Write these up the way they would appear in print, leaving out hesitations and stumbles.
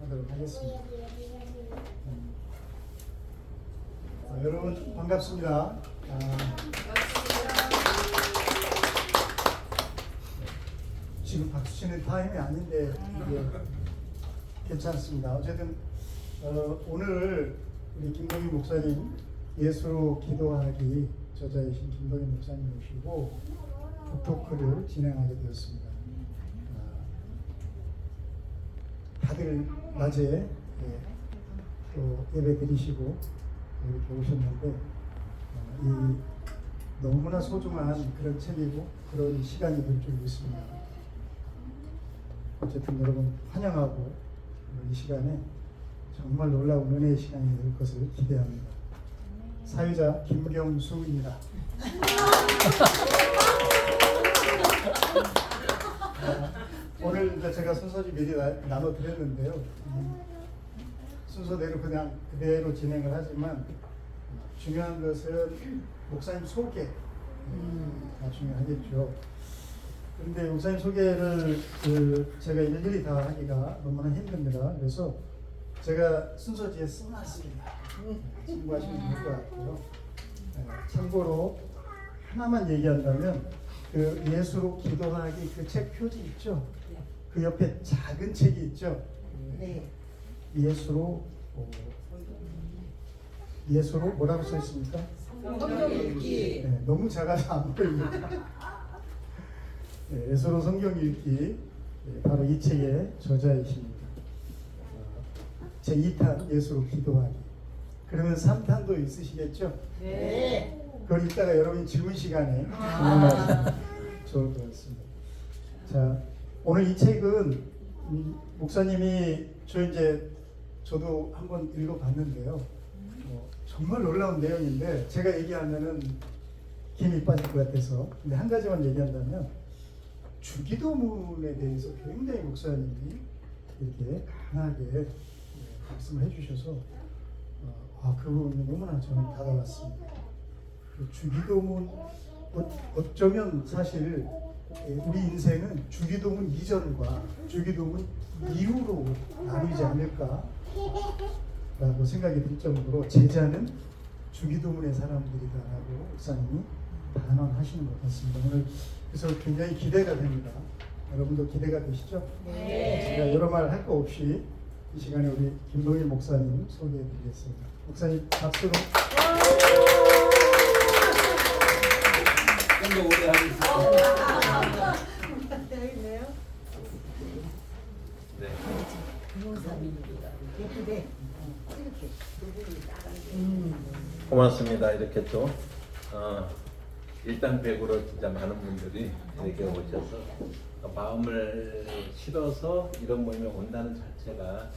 하도록 하겠습니다. 여러분 반갑습니다. 지금 박수 치는 타임이 아닌데 괜찮습니다. 어쨌든 오늘 우리 김동희 목사님 예수로 기도하기 저자이신 김동희 목사님 모시고 북토크를 진행하게 되었습니다. 다들 낮에 또 예배 드리시고 이렇게 오셨는데 이 너무나 소중한 그런 책이고 그런 시간이 될 줄 믿습니다. 어쨌든 여러분 환영하고 이 시간에 정말 놀라운 은혜의 시간이 될 것을 기대합니다. 사회자 김경수입니다. 오늘 제가 순서지 미리 나눠드렸는데요. 순서대로 그냥 그대로 진행을 하지만 중요한 것은 목사님 소개가 중요하겠죠. 그런데 목사님 소개를 제가 일일이 다 하기가 너무나 힘듭니다. 그래서 제가 순서지에 써놨습니다. 참고하시면 좋을 것 같고요. 참고로 하나만 얘기한다면 그 예수로 기도하기 그 책 표지 있죠? 그 옆에 작은 책이 있죠? 예수로 뭐라고 써 있습니까? 성경 읽기. 네, 너무 작아서 안 보입니다. 네, 예수로 성경 읽기 바로 이 책의 저자이십니다. 제2탄 예수로 기도하기. 그러면 3탄도 있으시겠죠? 네. 그걸 이따가 여러분 질문 시간에 질문하시면 좋을 것 같습니다. 자, 오늘 이 책은 목사님이 저도 한번 읽어봤는데요. 정말 놀라운 내용인데 제가 얘기하면은 힘이 빠질 것 같아서 근데 한 가지만 얘기한다면 주기도문에 대해서 굉장히 목사님이 이렇게 강하게 말씀을 해주셔서 그 부분이 너무나 저는 다가왔습니다. 주기도문 어쩌면 사실 우리 인생은 주기도문 이전과 주기도문 이후로 나누지 않을까 라고 생각이 들 정도로 제자는 주기도문의 사람들이다라고 목사님이 단언하시는 것 같습니다. 오늘 그래서 굉장히 기대가 됩니다. 여러분도 기대가 되시죠? 네. 제가 여러 말 할 거 없이 이 시간에 우리 김동희 목사님 소개해 드리겠습니다. 목사님 박수로. 좀더 오래 하겠습니다. 네. 고맙습니다. 이렇게 또 일당백으로 진짜 많은 분들이 이렇게 오셔서 마음을 실어서 이런 모임에 온다는 자체가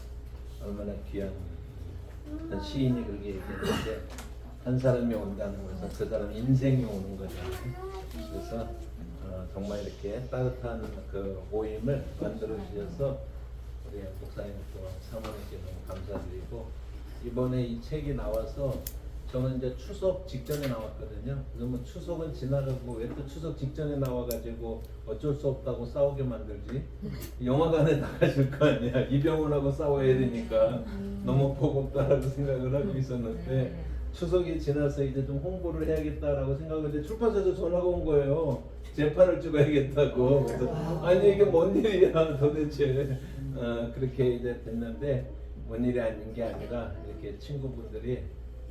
얼마나 귀한 어떤 시인이 그렇게 얘기했는데 한 사람이 온다는 것은 그 사람 인생이 오는 거잖아요. 그래서 정말 이렇게 따뜻한 그 모임을 만들어 주셔서 우리 목사님 또 사모님께 너무 감사드리고 이번에 이 책이 나와서 저는 이제 추석 직전에 나왔거든요. 그러면 추석은 지나가고 왜 또 추석 직전에 나와가지고 어쩔 수 없다고 싸우게 만들지? 영화관에 나가실 거 아니야. 이병헌하고 싸워야 되니까 너무 버겁다라고 생각을 하고 있었는데 추석이 지나서 이제 좀 홍보를 해야겠다라고 생각했는데 출판사에서 전화가 온 거예요. 재판을 찍어야겠다고. 그래서 아니 이게 뭔 일이야 도대체. 그렇게 이제 됐는데 뭔 일이 아닌 게 아니라 이렇게 친구분들이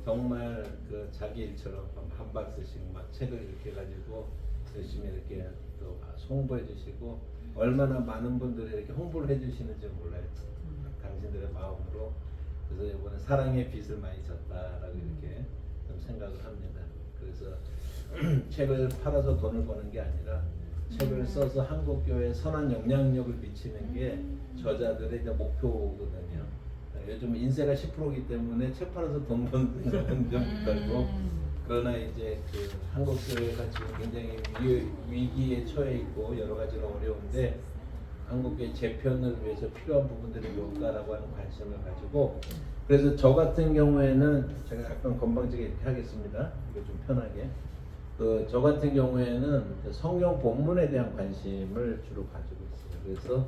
정말 그 자기 일처럼 한 박스씩 막 책을 이렇게 가지고 열심히 이렇게 또 홍보해 주시고 얼마나 많은 분들이 이렇게 홍보를 해 주시는지 몰라요. 당신들의 마음으로. 그래서 이번에 사랑의 빛을 많이 졌다라고 이렇게 좀 생각을 합니다. 그래서 책을 팔아서 돈을 버는 게 아니라 책을 써서 한국 교회에 선한 영향력을 미치는 게 저자들의 이제 목표거든요. 요즘 인세가 10%이기 때문에 책 팔아서 돈 버는 생각은 좀 못하고 그러나 이제 그 한국 교회가 지금 굉장히 위기에 처해 있고 여러 가지로 어려운데 한국 교회 재편을 위해서 필요한 부분들이 뭘까라고 하는 관심을 가지고 그래서 저 같은 경우에는 제가 약간 건방지게 이렇게 하겠습니다. 이거 좀 편하게. 저 같은 경우에는 성경 본문에 대한 관심을 주로 가지고 있어요. 그래서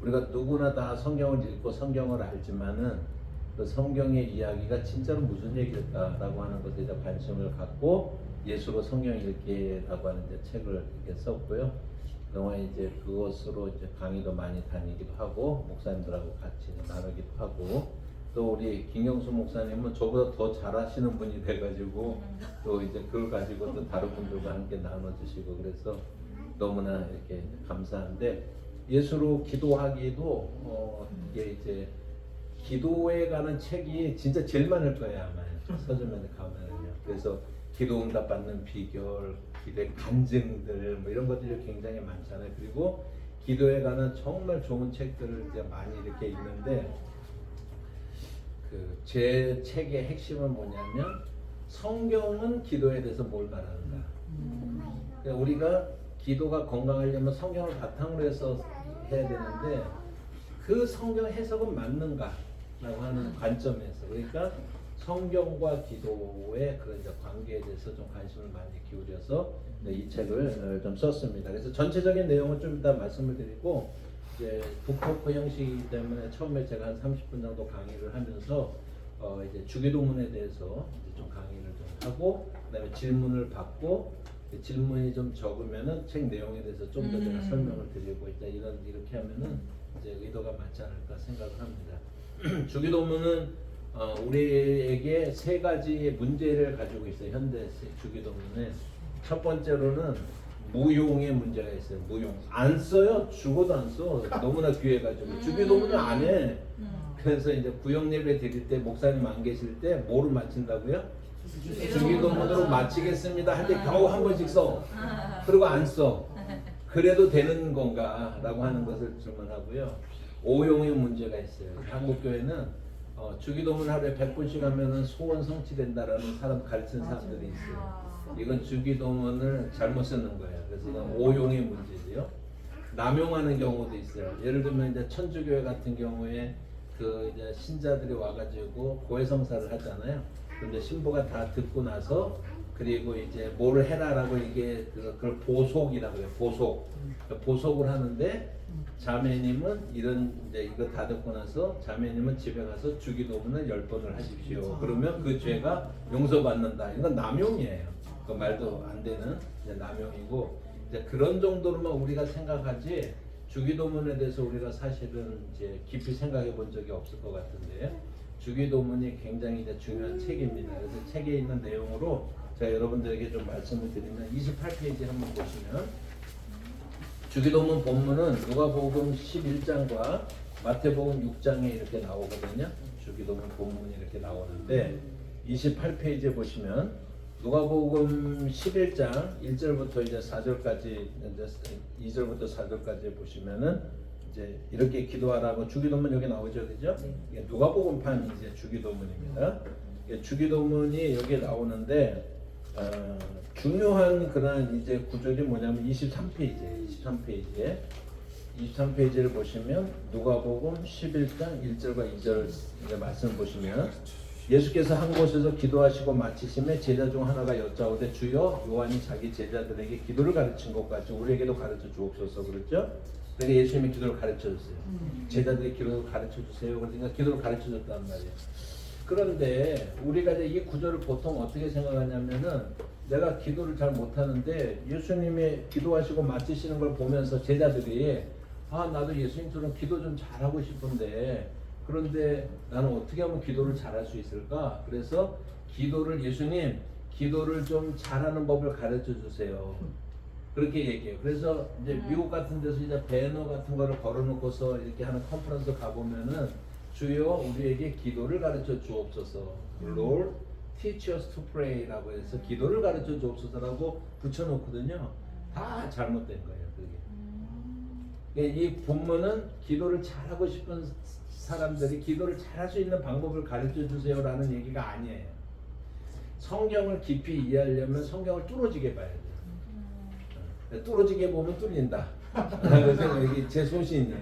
우리가 누구나 다 성경을 읽고 성경을 알지만은 그 성경의 이야기가 진짜로 무슨 얘기일까라고 하는 것에 대해 관심을 갖고 예수로 성경 읽기라고 하는 이제 책을 이렇게 썼고요. 그동안 이제 그것으로 이제 강의도 많이 다니기도 하고 목사님들하고 같이 나누기도 하고 또 우리 김경수 목사님은 저보다 더 잘하시는 분이 돼가지고 또 이제 그걸 가지고 또 다른 분들과 함께 나눠주시고 그래서 너무나 이렇게 감사한데 예수로 기도하기도 이게 이제 기도에 관한 책이 진짜 제일 많을 거예요 아마 서점에 가면은요. 그래서 기도 응답 받는 비결, 기도의 간증들 뭐 이런 것들이 굉장히 많잖아요. 그리고 기도에 관한 정말 좋은 책들을 이제 많이 이렇게 읽는데 그 제 책의 핵심은 뭐냐면 성경은 기도에 대해서 뭘 말하는가. 그러니까 우리가 기도가 건강하려면 성경을 바탕으로 해서 해야 되는데 그 성경 해석은 맞는가라고 하는 관점에서 그러니까 성경과 기도의 그런 이제 관계에 대해서 좀 관심을 많이 기울여서 이 책을 좀 썼습니다. 그래서 전체적인 내용은 좀 이따 말씀을 드리고 이제 북토크 형식이기 때문에 처음에 제가 한 30분 정도 강의를 하면서 이제 주기도문에 대해서 이제 좀 강의를 좀 하고 그다음에 질문을 받고 질문이 좀 적으면은 책 내용에 대해서 좀 더 제가 설명을 드리고 이제 이렇게 하면은 이제 의도가 맞지 않을까 생각을 합니다. 주기도문은 우리에게 세 가지 문제를 가지고 있어요. 현대 주기도문에 첫 번째로는 무용의 문제가 있어요. 무용 안 써요. 죽어도 안 써. 너무나 귀해가지고 주기도문을 안 해. 그래서 이제 구역 예배 드릴 때 목사님 안 계실 때 뭐를 마친다고요? 주기도문으로 마치겠습니다 할 때 겨우 한 번씩 써. 그리고 안 써. 그래도 되는 건가라고 하는 것을 질문하고요. 오용의 문제가 있어요. 한국 교회는 주기도문 하루에 100분씩 하면은 소원 성취된다라는 사람 가르치는 사람들이 있어요. 이건 주기도문을 잘못 쓰는 거예요. 그래서 이건 오용의 문제지요. 남용하는 경우도 있어요. 예를 들면 이제 천주교회 같은 경우에 그 이제 신자들이 와가지고 고해성사를 하잖아요. 근데 신부가 다 듣고 나서 그리고 이제 뭐를 해라라고 이게 그걸 보속이라고 해요. 보속을 하는데 자매님은 이런 이제 이거 다 듣고 나서 자매님은 집에 가서 주기도문을 10번을 하십시오. 그러면 그 죄가 용서받는다. 이건 남용이에요. 그 말도 안 되는 이제 남용이고 이제 그런 정도로만 우리가 생각하지 주기도문에 대해서 우리가 사실은 이제 깊이 생각해 본 적이 없을 것 같은데 주기도문이 굉장히 이제 중요한 책입니다. 그래서 책에 있는 내용으로 제가 여러분들에게 좀 말씀을 드리면 28페이지 한번 보시면 주기도문 본문은 누가복음 11장과 마태복음 6장에 이렇게 나오거든요. 주기도문 본문이 이렇게 나오는데 28페이지에 보시면 누가복음 11장 1절부터 이제 4절까지 이제 2절부터 4절까지 보시면은 이제 이렇게 기도하라고 주기도문 여기 나오죠, 그죠? 이게 누가복음판 이제 주기도문입니다. 주기도문이 여기 나오는데 중요한 그런 이제 구절이 뭐냐면 23페이지를 보시면 누가복음 11장 1절과 2절 말씀 보시면 예수께서 한 곳에서 기도하시고 마치심에 제자 중 하나가 여짜오되 주여 요한이 자기 제자들에게 기도를 가르친 것 같이 우리에게도 가르쳐 주옵소서 그랬죠? 그러니까 예수님이 기도를 가르쳐 줬어요. 제자들이 기도를 가르쳐 주세요. 그러니까 기도를 가르쳐 줬단 말이에요. 그런데 우리가 이제 이 구절을 보통 어떻게 생각하냐면은 내가 기도를 잘 못하는데 예수님이 기도하시고 마치시는 걸 보면서 제자들이 나도 예수님처럼 기도 좀 잘하고 싶은데 그런데 나는 어떻게 하면 기도를 잘할 수 있을까? 그래서 예수님 기도를 좀 잘하는 법을 가르쳐 주세요. 그렇게 얘기해요. 그래서 이제 미국 같은 데서 이제 배너 같은 거를 걸어놓고서 이렇게 하는 컨퍼런스 가보면은 주여 우리에게 기도를 가르쳐 주옵소서. Lord, teach us to pray라고 해서 기도를 가르쳐 주옵소서라고 붙여놓거든요. 다 잘못된 거예요. 그게. 이 본문은 기도를 잘하고 싶은 사람들이 기도를 잘할 수 있는 방법을 가르쳐 주세요라는 얘기가 아니에요. 성경을 깊이 이해하려면 성경을 뚫어지게 봐야 돼요. 뚫어지게 보면 뚫린다. 그래서 이게 제 소신이에요.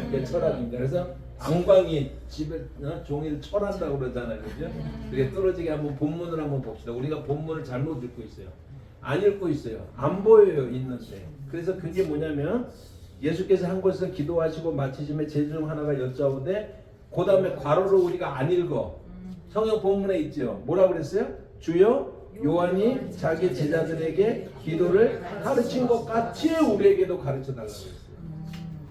이게 철학입니다. 그래서 방광이 집에 종이를 철한다고 그러잖아요, 그죠? 그게 뚫어지게 한번 본문을 한번 봅시다. 우리가 본문을 잘못 읽고 있어요. 안 읽고 있어요. 안 보여요, 있는데. 그래서 그게 뭐냐면 예수께서 한 곳에서 기도하시고 마치심에 제주 중 하나가 여짜오되 그 다음에 괄호를 우리가 안 읽어. 성경 본문에 있죠. 뭐라고 그랬어요? 주여 요한이 자기 제자들에게 기도를 가르친 것 같이 우리에게도 가르쳐 달라고 했어요.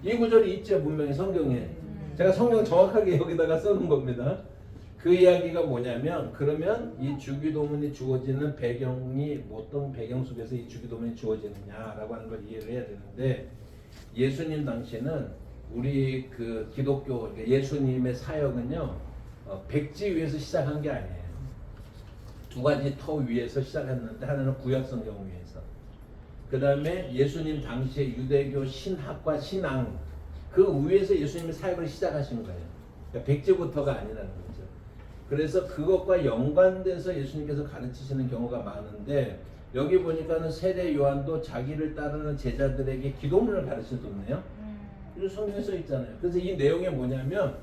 이 구절이 있죠. 분명히 성경에. 제가 성경 정확하게 여기다가 써놓은 겁니다. 그 이야기가 뭐냐면 그러면 이 주기도문이 주어지는 배경이 어떤 배경 속에서 이 주기도문이 주어지느냐라고 하는 걸 이해를 해야 되는데 예수님 당시에는 우리 그 기독교 예수님의 사역은요 백지 위에서 시작한 게 아니에요. 두 가지 터 위에서 시작했는데 하나는 구약 성경 위에서 그 다음에 예수님 당시에 유대교 신학과 신앙 그 위에서 예수님의 사역을 시작하신 거예요. 그러니까 백지부터가 아니라는 거죠. 그래서 그것과 연관돼서 예수님께서 가르치시는 경우가 많은데 여기 보니까는 세례 요한도 자기를 따르는 제자들에게 기도문을 가르쳐줬네요. 이런 성경에 써 있잖아요. 그래서 이 내용이 뭐냐면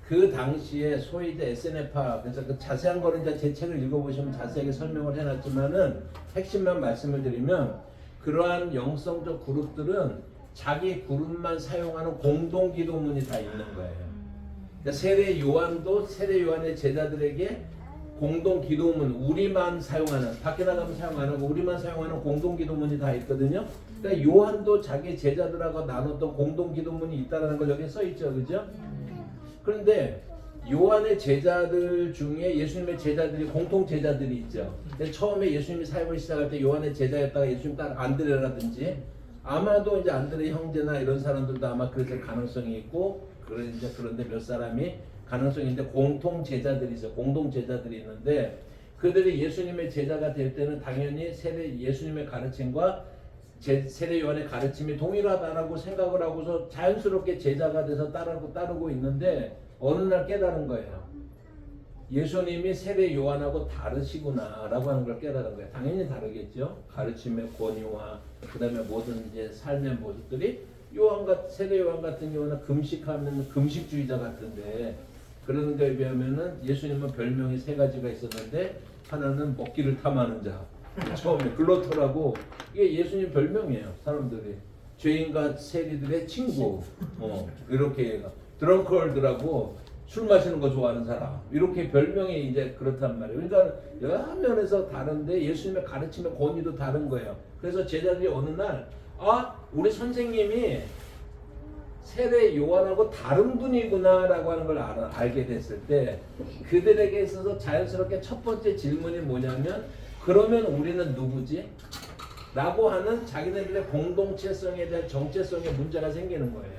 그 당시에 소위 이제 SNF파 그래서 그 자세한 거는 이제 제 책을 읽어보시면 자세하게 설명을 해놨지만은 핵심만 말씀을 드리면 그러한 영성적 그룹들은 자기 그룹만 사용하는 공동 기도문이 다 있는 거예요. 그러니까 세례 요한도 세례 요한의 제자들에게 공동 기도문 우리만 사용하는 밖에 나가면 사용 안 하고 우리만 사용하는 공동 기도문이 다 있거든요. 그러니까 요한도 자기 제자들하고 나눴던 공동 기도문이 있다는 걸 여기 써 있죠, 그죠? 그런데 요한의 제자들 중에 예수님의 제자들이 공통 제자들이 있죠. 근데 처음에 예수님이 사역을 시작할 때 요한의 제자였다가 예수님 따라 안드레라든지 아마도 이제 안드레 형제나 이런 사람들도 아마 그럴 가능성이 있고 그런데 몇 사람이 가능성이 있는데 공통 제자들이 있어요. 공동 제자들이 있는데 그들이 예수님의 제자가 될 때는 당연히 예수님의 가르침과 세례 요한의 가르침이 동일하다라고 생각을 하고서 자연스럽게 제자가 돼서 따르고 있는데 어느 날 깨달은 거예요. 예수님이 세례 요한하고 다르시구나라고 하는 걸 깨달은 거예요. 당연히 다르겠죠. 가르침의 권위와 그 다음에 모든 이제 삶의 모습들이 세례 요한 같은 경우는 금식하면 금식주의자 같은데 그런 거에 비하면은 예수님은 별명이 세 가지가 있었는데 하나는 먹기를 탐하는 자 처음에 글로터라고 이게 예수님 별명이에요. 사람들이 죄인과 세리들의 친구 이렇게 드렁컬드라고 술 마시는 거 좋아하는 사람 이렇게 별명이 이제 그렇단 말이에요. 그러니까 여러 면에서 다른데 예수님의 가르침의 권위도 다른 거예요. 그래서 제자들이 어느 날 우리 선생님이 세례 요한하고 다른 분이구나라고 하는 걸 알게 됐을 때 그들에게 있어서 자연스럽게 첫 번째 질문이 뭐냐면 그러면 우리는 누구지? 라고 하는 자기네들의 공동체성에 대한 정체성의 문제가 생기는 거예요.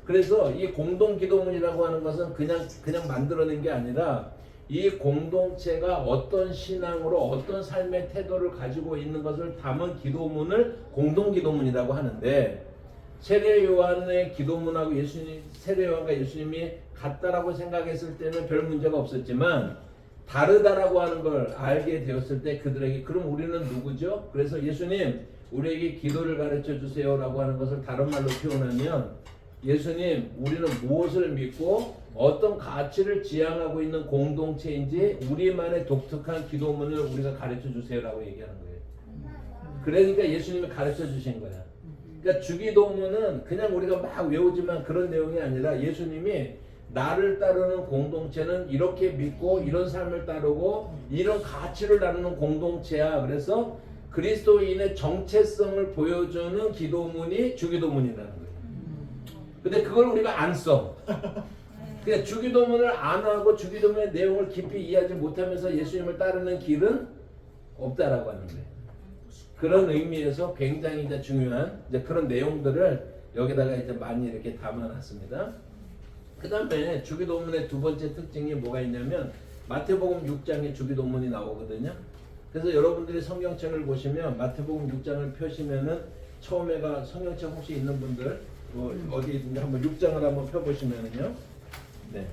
그래서 이 공동 기도문이라고 하는 것은 그냥 만들어낸 게 아니라 이 공동체가 어떤 신앙으로 어떤 삶의 태도를 가지고 있는 것을 담은 기도문을 공동 기도문이라고 하는데 세례 요한의 기도문하고 세례 요한과 예수님이 같다라고 생각했을 때는 별 문제가 없었지만 다르다라고 하는 걸 알게 되었을 때 그들에게 그럼 우리는 누구죠? 그래서 예수님 우리에게 기도를 가르쳐 주세요라고 하는 것을 다른 말로 표현하면 예수님 우리는 무엇을 믿고 어떤 가치를 지향하고 있는 공동체인지 우리만의 독특한 기도문을 우리가 가르쳐 주세요라고 얘기하는 거예요. 그러니까 예수님이 가르쳐 주신 거야. 그러니까 주기도문은 그냥 우리가 막 외우지만 그런 내용이 아니라 예수님이 나를 따르는 공동체는 이렇게 믿고 이런 삶을 따르고 이런 가치를 나누는 공동체야. 그래서 그리스도인의 정체성을 보여주는 기도문이 주기도문이라는 거예요. 근데 그걸 우리가 안 써. 그러니까 주기도문을 안 하고 주기도문의 내용을 깊이 이해하지 못하면서 예수님을 따르는 길은 없다라고 하는 거예요. 그런 의미에서 굉장히 이제 중요한 이제 그런 내용들을 여기다가 이제 많이 이렇게 담아놨습니다. 그 다음에 주기도문의 두 번째 특징이 뭐가 있냐면 마태복음 6장에 주기도문이 나오거든요. 그래서 여러분들이 성경책을 보시면 마태복음 6장을 펴시면은 처음에가 성경책 혹시 있는 분들 어디 있는지 한번 6장을 한번 펴보시면은요. 네.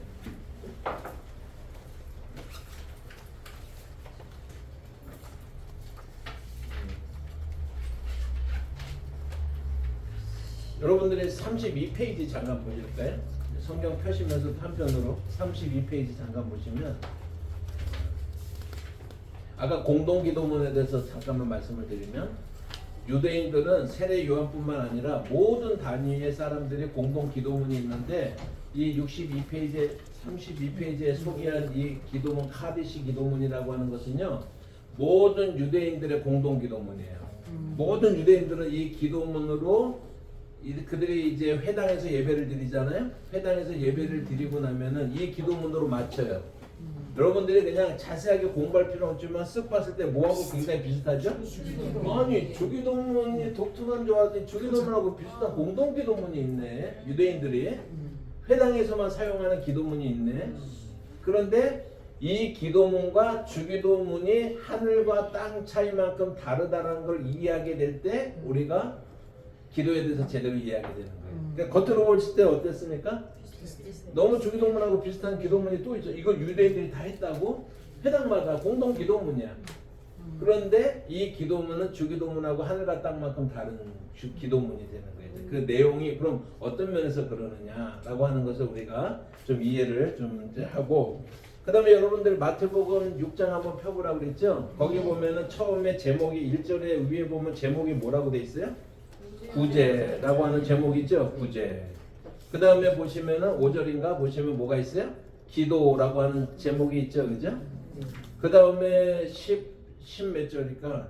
여러분들이 32페이지 잠깐 보실까요? 성경 펴시면서 한편으로 32페이지 잠깐 보시면 아까 공동기도문에 대해서 잠깐만 말씀을 드리면 유대인들은 세례 요한뿐만 아니라 모든 단위의 사람들이 공동 기도문이 있는데 이 62페이지, 32페이지에 소개한 이 기도문 카디시 기도문이라고 하는 것은요 모든 유대인들의 공동 기도문이에요. 모든 유대인들은 이 기도문으로 그들이 이제 회당에서 예배를 드리잖아요. 회당에서 예배를 드리고 나면은 이 기도문으로 맞춰요. 여러분들이 그냥 자세하게 공부할 필요는 없지만 쓱 봤을 때 뭐하고 굉장히 비슷하죠? 아니 주기도문이 독특한 줄 알았더니 주기도문하고 비슷한 공동기도문이 있네. 유대인들이 회당에서만 사용하는 기도문이 있네. 그런데 이 기도문과 주기도문이 하늘과 땅 차이만큼 다르다는 걸 이해하게 될 때 우리가 기도에 대해서 제대로 이해하게 되는 거예요. 그러니까 겉으로 볼 때 어땠습니까? 너무 주기도문하고 비슷한 기도문이 또 있어. 이걸 유대인들이 다 했다고? 회당마다 공동 기도문이야. 그런데 이 기도문은 주기도문하고 하늘과 땅만큼 다른 기도문이 되는 거예요. 그 내용이 그럼 어떤 면에서 그러느냐라고 하는 것을 우리가 좀 이해를 좀 이제 하고, 그 다음에 여러분들 마태복음 6장 한번 펴보라고 그랬죠? 거기 보면은 처음에 제목이 1절에 위에 보면 제목이 뭐라고 돼 있어요? 구제라고 하는 제목이죠. 구제. 그 다음에 보시면은 5절인가 보시면 뭐가 있어요? 기도라고 하는 제목이 있죠. 그죠? 그 다음에 10 몇 절일까?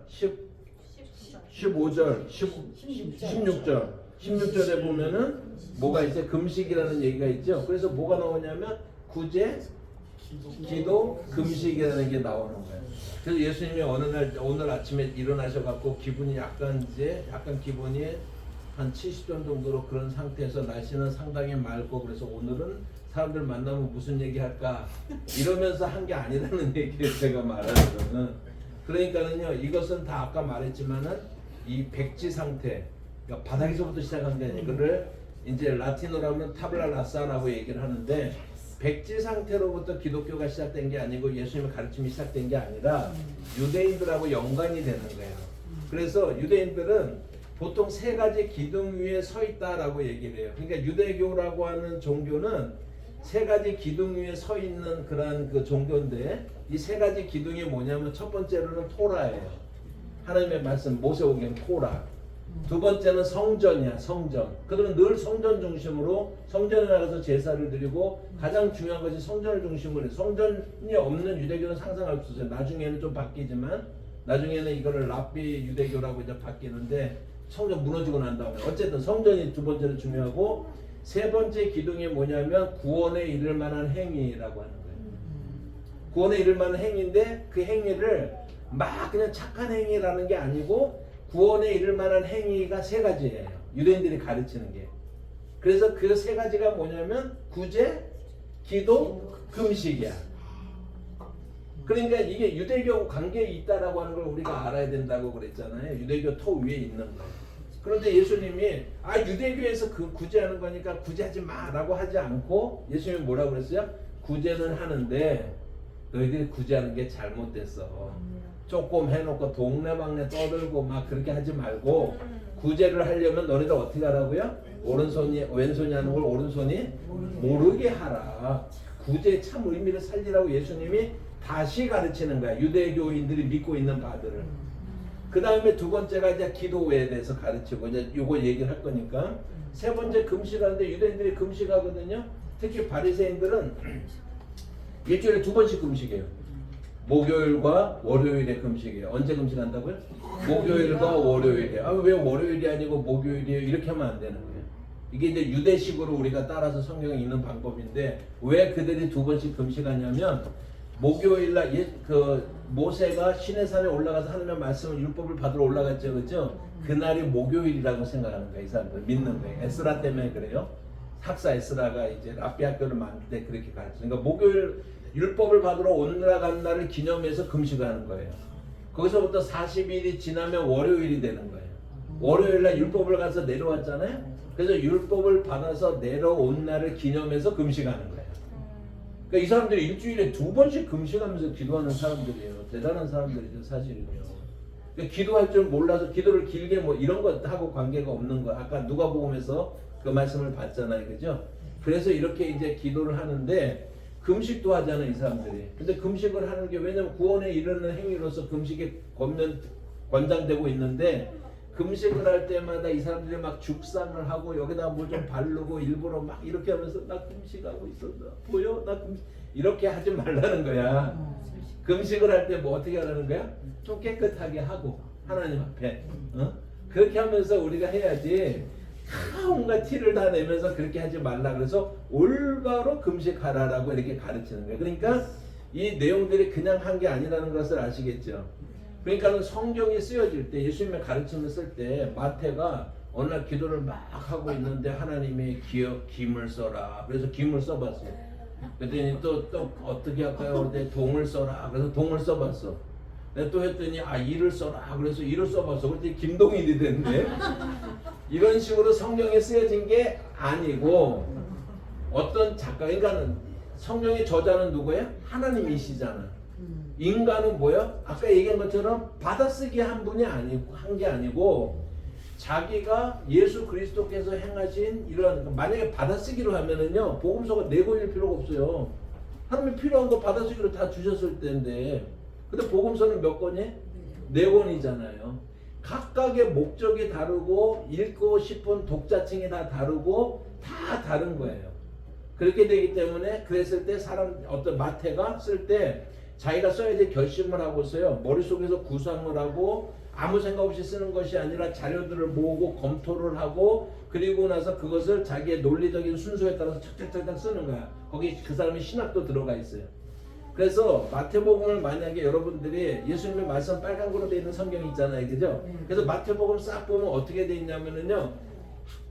15절, 16절. 16절에 보면은 뭐가 있어요? 금식이라는 얘기가 있죠. 그래서 뭐가 나오냐면 구제, 기도, 금식이라는 게 나오는 거예요. 그래서 예수님이 어느 날 오늘 아침에 일어나셔갖고 기분이 약간 기분이 한 70점 정도로 그런 상태에서 날씨는 상당히 맑고 그래서 오늘은 사람들 만나면 무슨 얘기 할까 이러면서 한 게 아니라는 얘기를 제가 말하는 거는, 그러니까는요 이것은 다 아까 말했지만은 이 백지 상태, 그러니까 바닥에서부터 시작한 게 아니라 이거를 이제 라틴어로 하면 타블라 라사라고 얘기를 하는데, 백지 상태로부터 기독교가 시작된 게 아니고 예수님의 가르침이 시작된 게 아니라 유대인들하고 연관이 되는 거예요. 그래서 유대인들은 보통 세 가지 기둥 위에 서 있다라고 얘기를 해요. 그러니까 유대교라고 하는 종교는 세 가지 기둥 위에 서 있는 그런 그 종교인데, 이 세 가지 기둥이 뭐냐면 첫 번째로는 토라예요. 하나님의 말씀, 모세오경 토라. 두 번째는 성전이야, 성전. 그들은 늘 성전 중심으로 성전에 나가서 제사를 드리고 가장 중요한 것이 성전을 중심으로 해요. 성전이 없는 유대교는 상상할 수 없어요. 나중에는 좀 바뀌지만 나중에는 이거를 랍비 유대교라고 이제 바뀌는데, 성전 무너지고 난 다음에 어쨌든 성전이 두 번째로 중요하고, 세 번째 기둥이 뭐냐면 구원에 이를 만한 행위라고 하는 거예요. 구원에 이를 만한 행위인데 그 행위를 막 그냥 착한 행위라는 게 아니고 구원에 이를 만한 행위가 세 가지예요. 유대인들이 가르치는 게. 그래서 그 세 가지가 뭐냐면 구제, 기도, 금식이야. 그러니까 이게 유대교 관계에 있다라고 하는 걸 우리가 알아야 된다고 그랬잖아요. 유대교 토 위에 있는 거예요. 그런데 예수님이 유대교에서 그 구제하는 거니까 구제하지 마라고 하지 않고 예수님이 뭐라고 그랬어요? 구제는 하는데 너희들이 구제하는 게 잘못됐어. 조금 해놓고 동네방네 떠들고 막 그렇게 하지 말고, 구제를 하려면 너희들 어떻게 하라고요? 오른손이 왼손이 하는 걸 오른손이 모르게 하라. 구제의 참 의미를 살리라고 예수님이 다시 가르치는 거야. 유대교인들이 믿고 있는 바들을. 그 다음에 두 번째가 이제 기도에 대해서 가르치고 이제 요거 얘기를 할 거니까, 세 번째 금식하는데 유대인들이 금식하거든요. 특히 바리새인들은 일주일에 두 번씩 금식해요. 목요일과 월요일에 금식이에요. 언제 금식한다고요? 목요일과 월요일에. 왜 월요일이 아니고 목요일이에요? 이렇게 하면 안 되는 거예요. 이게 이제 유대식으로 우리가 따라서 성경에 있는 방법인데, 왜 그들이 두 번씩 금식하냐면, 목요일날 그 모세가 시내산에 올라가서 하나님의 말씀을 율법을 받으러 올라갔죠, 그렇죠? 그날이 목요일이라고 생각하는 거예요. 이 사람들 믿는 거예요. 에스라 때문에 그래요. 학사 에스라가 이제 랍비 학교를 만들 때 그렇게 가르쳐. 그러니까 목요일 율법을 받으러 올라간 날을 기념해서 금식하는 거예요. 거기서부터 40일이 지나면 월요일이 되는 거예요. 월요일날 율법을 가서 내려왔잖아요. 그래서 율법을 받아서 내려온 날을 기념해서 금식하는 거예요. 그러니까 이 사람들이 일주일에 두 번씩 금식하면서 기도하는 사람들이에요. 대단한 사람들이죠, 사실은요. 그러니까 기도할 줄 몰라서 기도를 길게 뭐 이런 것하고 관계가 없는 거야. 아까 누가복음에서 그 말씀을 봤잖아요, 그죠? 그래서 이렇게 이제 기도를 하는데 금식도 하잖아요, 이 사람들이. 근데 금식을 하는 게 왜냐면 구원에 이르는 행위로서 금식이 권장되고 있는데, 금식을 할 때마다 이 사람들이 막 죽상을 하고 여기다 뭐 좀 바르고 일부러 막 이렇게 하면서 나 금식하고 있었나 보여? 나 금식 이렇게 하지 말라는 거야. 금식을 할 때 뭐 어떻게 하라는 거야? 좀 깨끗하게 하고 하나님 앞에 그렇게 하면서 우리가 해야지 다 온갖 티를 다 내면서 그렇게 하지 말라 그래서 올바로 금식하라라고 이렇게 가르치는 거예요. 그러니까 이 내용들이 그냥 한 게 아니라는 것을 아시겠죠? 그러니까 성경이 쓰여질 때 예수님의 가르침을 쓸 때 마태가 어느 날 기도를 막 하고 있는데 하나님의 김을 써라. 그래서 김을 써봤어요. 그랬더니 또 어떻게 할까요? 그때 동을 써라. 그래서 동을 써봤어. 또 했더니 이를 써라. 그래서 이를 써봤어. 그랬더니 김동일이 됐네. 이런 식으로 성경에 쓰여진 게 아니고 어떤 작가, 그러니까는 성경의 저자는 누구예요? 하나님이시잖아. 인간은 뭐야? 아까 얘기한 것처럼 받아쓰기 한 분이 아니고 한 게 아니고 자기가 예수 그리스도께서 행하신 이런 만약에 받아쓰기로 하면은요 복음서가 4권일 필요가 없어요. 하나님이 필요한 거 받아쓰기로 다 주셨을 때인데 근데 복음서는 몇 권이? 4권이잖아요. 각각의 목적이 다르고 읽고 싶은 독자층이 다 다르고 다 다른 거예요. 그렇게 되기 때문에 그랬을 때 어떤 마태가 쓸 때 자기가 써야 될 결심을 하고서요 머릿속에서 구상을 하고 아무 생각 없이 쓰는 것이 아니라 자료들을 모으고 검토를 하고 그리고 나서 그것을 자기의 논리적인 순서에 따라서 착착착착 쓰는 거야. 거기 그 사람의 신학도 들어가 있어요. 그래서 마태복음을 만약에 여러분들이 예수님의 말씀 빨간구로 되어 있는 성경이 있잖아요, 그죠? 그래서 마태복음 싹 보면 어떻게 되어 있냐면은요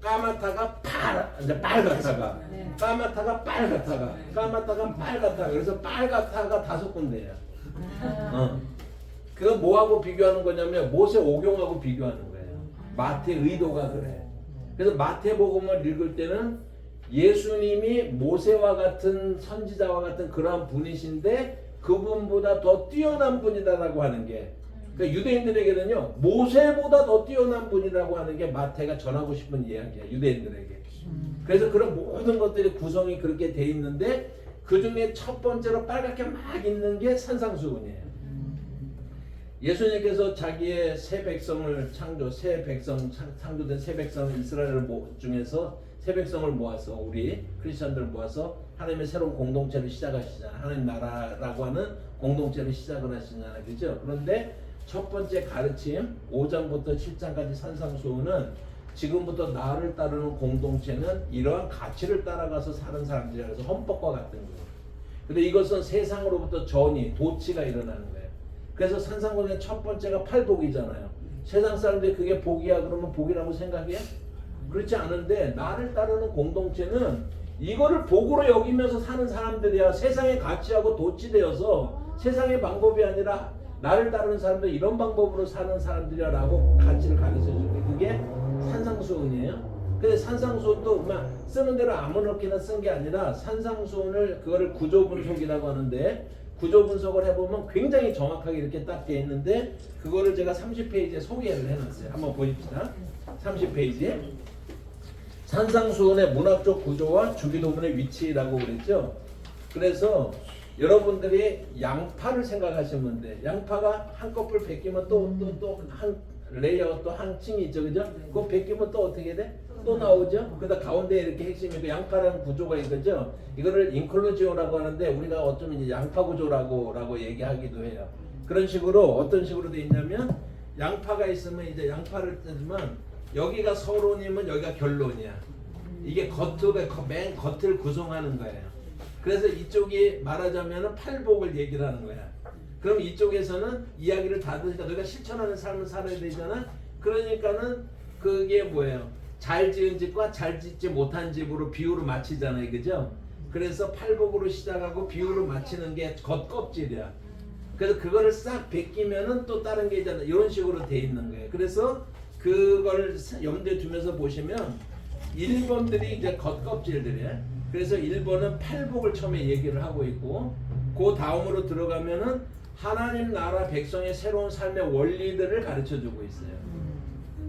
까맣다가 빨갛다가 까맣다가 빨갛다가 까맣다가 빨갛다가 그래서 빨갛다가 5군데야. 그거 뭐하고 비교하는 거냐면 모세 오경하고 비교하는 거예요. 마태 의도가 그래. 그래서 마태복음을 읽을 때는 예수님이 모세와 같은 선지자와 같은 그러한 분이신데 그분보다 더 뛰어난 분이다라고 하는 게 그러니까 유대인들에게는요 모세보다 더 뛰어난 분이라고 하는 게 마태가 전하고 싶은 이야기야 유대인들에게. 그래서 그런 모든 것들이 구성이 그렇게 돼 있는데 그 중에 첫 번째로 빨갛게 막 있는 게 산상수훈이에요. 예수님께서 자기의 새 백성을 창조된 새 백성 이스라엘 중에서 새 백성을 모아서 우리 크리스천들을 모아서 하나님의 새로운 공동체를 시작하시잖아요. 하나님 나라라고 하는 공동체를 시작을 하시잖아요. 그렇죠? 그런데 첫 번째 가르침 5장부터 7장까지 산상수훈은 지금부터 나를 따르는 공동체는 이러한 가치를 따라가서 사는 사람들이라 해서 헌법과 같은 거예요. 근데 이것은 세상으로부터 도치가 일어나는 거예요. 그래서 산상수훈의 첫 번째가 팔복이잖아요. 세상 사람들이 그게 복이야 그러면 복이라고 생각해? 그렇지 않은데 나를 따르는 공동체는 이거를 복으로 여기면서 사는 사람들이야. 세상의 가치하고 도치되어서 세상의 방법이 아니라 나를 따르는 사람들 이런 방법으로 사는 사람들이야 라고 가치를 가르쳐주는 게 그게 산상수훈이에요. 근데 산상수훈도 그냥 쓰는 대로 아무렇게나 쓴 게 아니라 산상수훈을 그거를 구조분석이라고 하는데 구조분석을 해보면 굉장히 정확하게 이렇게 딱 돼 있는데 그거를 제가 30페이지에 소개를 해놨어요. 한번 보십시다. 30페이지에 산상수훈의 문학적 구조와 주기도문의 위치라고 그랬죠. 그래서 여러분들이 양파를 생각하시면 돼. 양파가 한꺼풀 벗기면 또 한 레이어 또 한 층이 있죠, 그죠? 그거 벗기면 또 어떻게 돼? 또 나오죠. 그러다 가운데 이렇게 핵심이고 양파라는 구조가 이거죠. 이거를 인클루지오라고 하는데 우리가 어쩌면 이제 양파 구조라고 얘기하기도 해요. 그런 식으로 어떤 식으로 돼 있냐면 양파가 있으면 이제 양파를 뜯으면 여기가 서론이면 여기가 결론이야. 이게 맨 겉을 구성하는 거예요. 그래서 이쪽이 말하자면 팔복을 얘기를 하는 거야. 그럼 이쪽에서는 이야기를 다 들으니까 너희가 실천하는 삶을 살아야 되잖아. 그러니까는 그게 뭐예요? 잘 지은 집과 잘 짓지 못한 집으로 비유로 맞히잖아요, 그죠? 그래서 팔복으로 시작하고 비유로 맞히는 게 겉껍질이야. 그래서 그거를 싹 벗기면은 또 다른 게 있잖아. 이런 식으로 돼 있는 거예요. 그래서 그걸 염두에 두면서 보시면 1번들이 이제 겉껍질들이에요. 그래서 1번은 팔복을 처음에 얘기를 하고 있고 그 다음으로 들어가면은 하나님 나라 백성의 새로운 삶의 원리들을 가르쳐주고 있어요.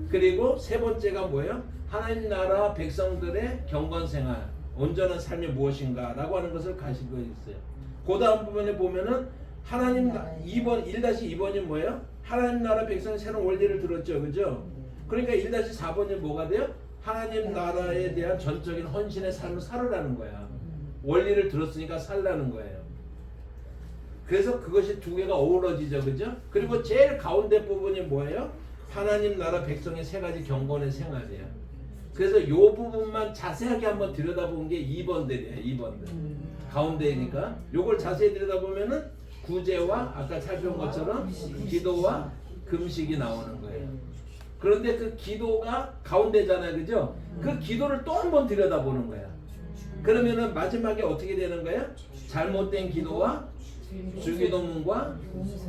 그리고 세 번째가 뭐예요? 하나님 나라 백성들의 경건생활, 온전한 삶이 무엇인가 라고 하는 것을 가지고 있어요. 그 다음 부분에 보면은 하나님 1-2번이 뭐예요? 하나님 나라 백성의 새로운 원리를 들었죠, 그죠? 그러니까 1-4번이 뭐가 돼요? 하나님 나라에 대한 전적인 헌신의 삶을 살으라는 거야. 원리를 들었으니까 살라는 거예요. 그래서 그것이 두 개가 어우러지죠, 그죠? 그리고 제일 가운데 부분이 뭐예요? 하나님 나라 백성의 세 가지 경건의 생활이에요. 그래서 이 부분만 자세하게 한번 들여다본 게 2번들이에요. 2번들. 가운데니까 요걸 자세히 들여다보면은 구제와 아까 살펴본 것처럼 기도와 금식이 나오는 거예요. 그런데 그 기도가 가운데잖아요, 그죠? 그 기도를 또 한 번 들여다보는 거야. 그러면은 마지막에 어떻게 되는 거예요? 잘못된 기도와 주기도문과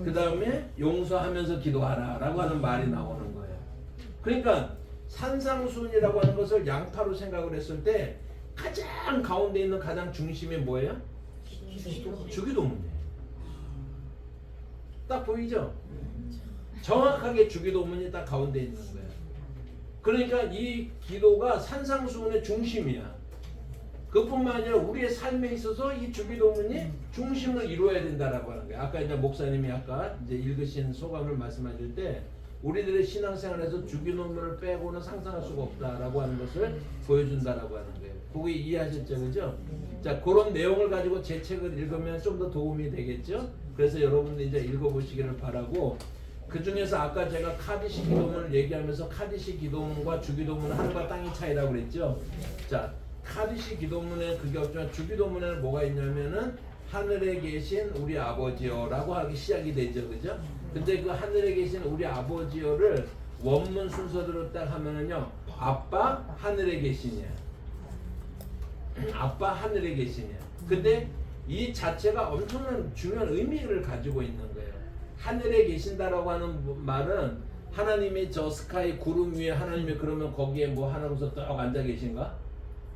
그 다음에 용서하면서 기도하라 라고 하는 말이 나오는 거예요. 그러니까 산상수훈이라고 하는 것을 양파로 생각을 했을 때 가장 가운데 있는 가장 중심이 뭐예요? 주기도문이에요. 딱 보이죠? 정확하게 주기도문이 딱 가운데 있는 거예요. 그러니까 이 기도가 산상수훈의 중심이야. 그뿐만 아니라 우리의 삶에 있어서 이 주기도문이 중심을 이루어야 된다라고 하는 거예요. 아까 이제 목사님이 아까 이제 읽으신 소감을 말씀하실 때 우리들의 신앙생활에서 주기도문을 빼고는 상상할 수가 없다라고 하는 것을 보여준다라고 하는 거예요. 그거 이해하셨죠, 그죠? 자, 그런 내용을 가지고 제 책을 읽으면 좀 더 도움이 되겠죠. 그래서 여러분들 이제 읽어보시기를 바라고. 그 중에서 아까 제가 카디시 기도문을 얘기하면서 카디시 기도문과 주기도문은 하늘과 땅의 차이라고 그랬죠. 자, 카디시 기도문에 그게 없지만 주기도문에는 뭐가 있냐면은 하늘에 계신 우리 아버지여라고 하기 시작이 되죠, 그죠? 근데 그 하늘에 계신 우리 아버지여를 원문 순서대로 딱 하면은요, 아빠 하늘에 계시냐, 아빠 하늘에 계시냐. 근데 이 자체가 엄청난 중요한 의미를 가지고 있는 거예요. 하늘에 계신다라고 하는 말은 하나님이 저 스카이 구름 위에 하나님이 그러면 거기에 뭐 하나로서 딱 앉아 계신가?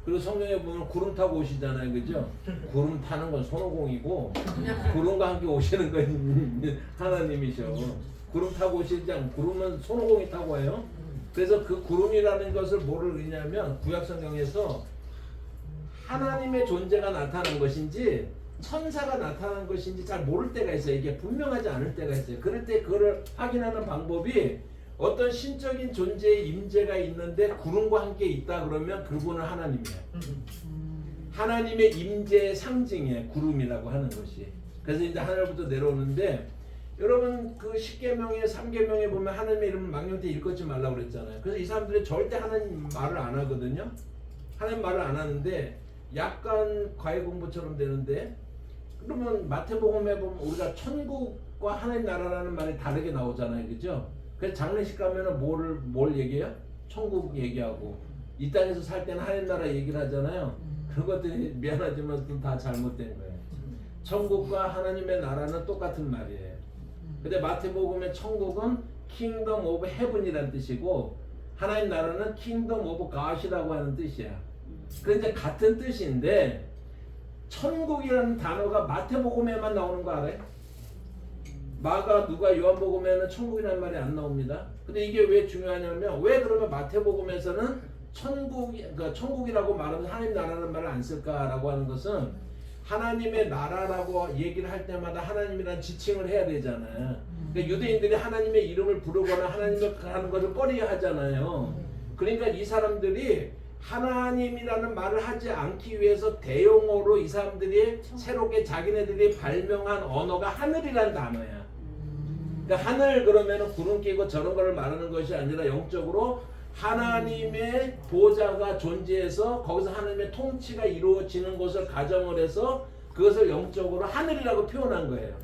그리고 성경에 보면 구름 타고 오시잖아요, 그죠? 구름 타는 건 손오공이고 구름과 함께 오시는 건 하나님이셔. 구름 타고 오시지 않고 구름은 손오공이 타고 와요. 그래서 그 구름이라는 것을 뭐를 의냐면 구약 성경에서 하나님의 존재가 나타난 것인지 천사가 나타난 것인지 잘 모를 때가 있어요. 이게 분명하지 않을 때가 있어요. 그럴 때 그거를 확인하는 방법이 어떤 신적인 존재의 임재가 있는데 구름과 함께 있다 그러면 그분은 하나님이에요. 하나님의 임재의 상징이에요. 구름이라고 하는 것이. 그래서 이제 하늘부터 내려오는데 여러분 그 10계명에 3계명에 보면 하나님의 이름을 망령되 일컫지 말라고 그랬잖아요. 그래서 이 사람들이 절대 하나님 말을 안 하거든요. 하나님 말을 안 하는데 약간 과외 공부처럼 되는데 그러면 마태복음에 보면 우리가 천국과 하나님 나라라는 말이 다르게 나오잖아요, 그죠? 그래서 장례식 가면은 뭘 얘기해요? 천국 얘기하고 이 땅에서 살 때는 하나님 나라 얘기를 하잖아요. 그것들이 미안하지만 다 잘못된 거예요. 천국과 하나님의 나라는 똑같은 말이에요. 근데 마태복음의 천국은 Kingdom of Heaven이라는 뜻이고 하나님 나라는 Kingdom of God이라고 하는 뜻이야. 그런데 같은 뜻인데 천국이라는 단어가 마태복음에만 나오는 거 알아요? 마가, 누가, 요한복음에는 천국이라는 말이 안 나옵니다. 근데 이게 왜 중요하냐면 왜 그러면 마태복음에서는 그러니까 천국이라고 말하면 하나님 나라라는 말을 안 쓸까라고 하는 것은 하나님의 나라라고 얘기를 할 때마다 하나님이라는 지칭을 해야 되잖아요. 그러니까 유대인들이 하나님의 이름을 부르거나 하나님을 하는 것을 꺼려야 하잖아요. 그러니까 이 사람들이 하나님이라는 말을 하지 않기 위해서 대용어로 이 사람들이 새롭게 자기네들이 발명한 언어가 하늘이라는 단어야. 그러니까 하늘 그러면은 구름 끼고 저런 걸 말하는 것이 아니라 영적으로 하나님의 보좌가 존재해서 거기서 하나님의 통치가 이루어지는 것을 가정을 해서 그것을 영적으로 하늘이라고 표현한 거예요.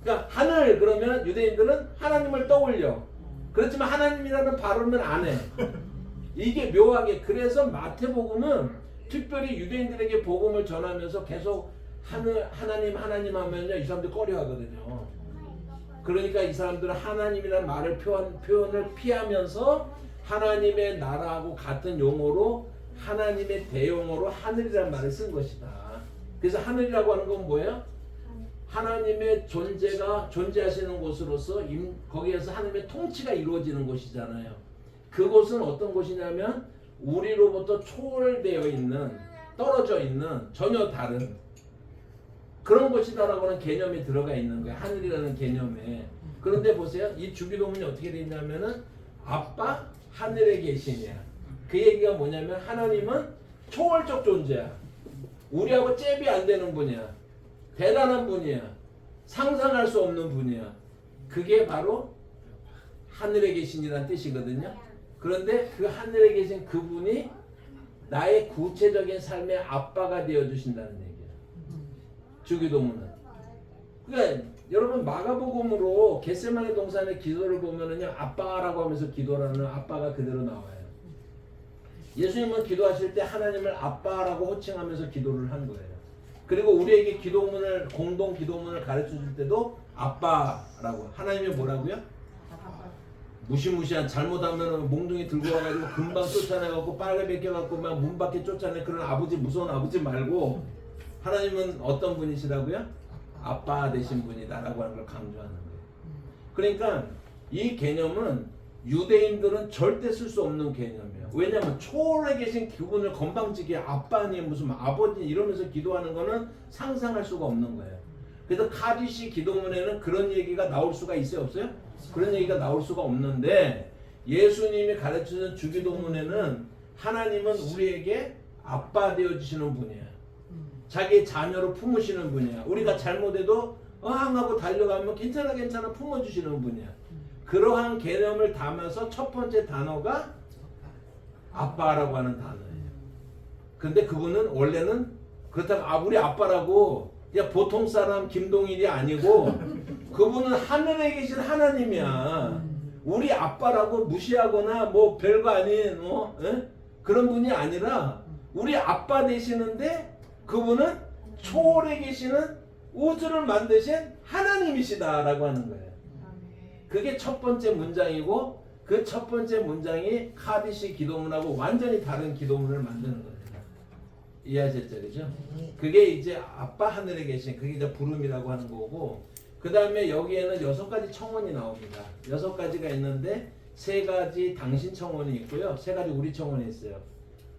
그러니까 하늘 그러면 유대인들은 하나님을 떠올려. 그렇지만 하나님이라는 발음은 안 해. 이게 묘하게 그래서 마태복음은 특별히 유대인들에게 복음을 전하면서 계속 하나님 하면요 이 사람들 꺼려하거든요. 그러니까 이 사람들은 하나님이라는 말을 표현을 피하면서 하나님의 나라하고 같은 용어로 하나님의 대용어로 하늘이라는 말을 쓴 것이다. 그래서 하늘이라고 하는 건 뭐예요? 하나님의 존재가 존재하시는 곳으로서 거기에서 하나님의 통치가 이루어지는 곳이잖아요. 그곳은 어떤 곳이냐면 우리로부터 초월되어 있는 떨어져 있는 전혀 다른 그런 곳이다라고 하는 개념이 들어가 있는 거예요. 하늘이라는 개념에. 그런데 보세요. 이 주기도문이 어떻게 되어 있냐면은 아빠 하늘에 계시냐. 그 얘기가 뭐냐면 하나님은 초월적 존재야. 우리하고 잽이 안 되는 분이야. 대단한 분이야. 상상할 수 없는 분이야. 그게 바로 하늘에 계신이라는 뜻이거든요. 그런데 그 하늘에 계신 그분이 나의 구체적인 삶의 아빠가 되어주신다는 얘기야. 주기도문은. 그러니까 여러분 마가복음으로 겟세마네 동산의 기도를 보면은요, 아빠라고 하면서 기도하는 아빠가 그대로 나와요. 예수님은 기도하실 때 하나님을 아빠라고 호칭하면서 기도를 한 거예요. 그리고 우리에게 기도문을, 공동 기도문을 가르쳐 줄 때도 아빠라고. 하나님이 뭐라고요? 무시무시한, 잘못하면 몽둥이 들고 와가지고 금방 쫓아내갖고 빨래 벗겨갖고 막 문 밖에 쫓아내, 그런 아버지, 무서운 아버지 말고 하나님은 어떤 분이시라고요? 아빠 되신 분이다라고 하는 걸 강조하는 거예요. 그러니까 이 개념은 유대인들은 절대 쓸 수 없는 개념이에요. 왜냐하면 초월에 계신 그분을 건방지게 아빠니 무슨 아버지 이러면서 기도하는 거는 상상할 수가 없는 거예요. 그래서 카디시 기도문에는 그런 얘기가 나올 수가 있어요, 없어요? 그런 얘기가 나올 수가 없는데, 예수님이 가르치는 주기도문에는 하나님은 우리에게 아빠 되어주시는 분이야. 자기 자녀로 품으시는 분이야. 우리가 잘못해도 하고 달려가면 괜찮아 품어주시는 분이야. 그러한 개념을 담아서 첫 번째 단어가 아빠라고 하는 단어예요. 근데 그분은 원래는 그렇다고 우리 아빠라고 그냥 보통 사람 김동일이 아니고 그분은 하늘에 계신 하나님이야. 우리 아빠라고 무시하거나 뭐 별거 아닌 그런 분이 아니라 우리 아빠 되시는데 그분은 초월에 계시는 우주를 만드신 하나님이시다라고 하는 거예요. 그게 첫 번째 문장이고, 그 첫 번째 문장이 카디시 기도문하고 완전히 다른 기도문을 만드는 거예요. 이해하셨죠? 그죠? 그게 이제 아빠 하늘에 계신, 그게 이제 부름이라고 하는 거고, 그 다음에 여기에는 6가지 청원이 나옵니다. 6가지가 있는데 3가지 당신 청원이 있고요, 3가지 우리 청원이 있어요.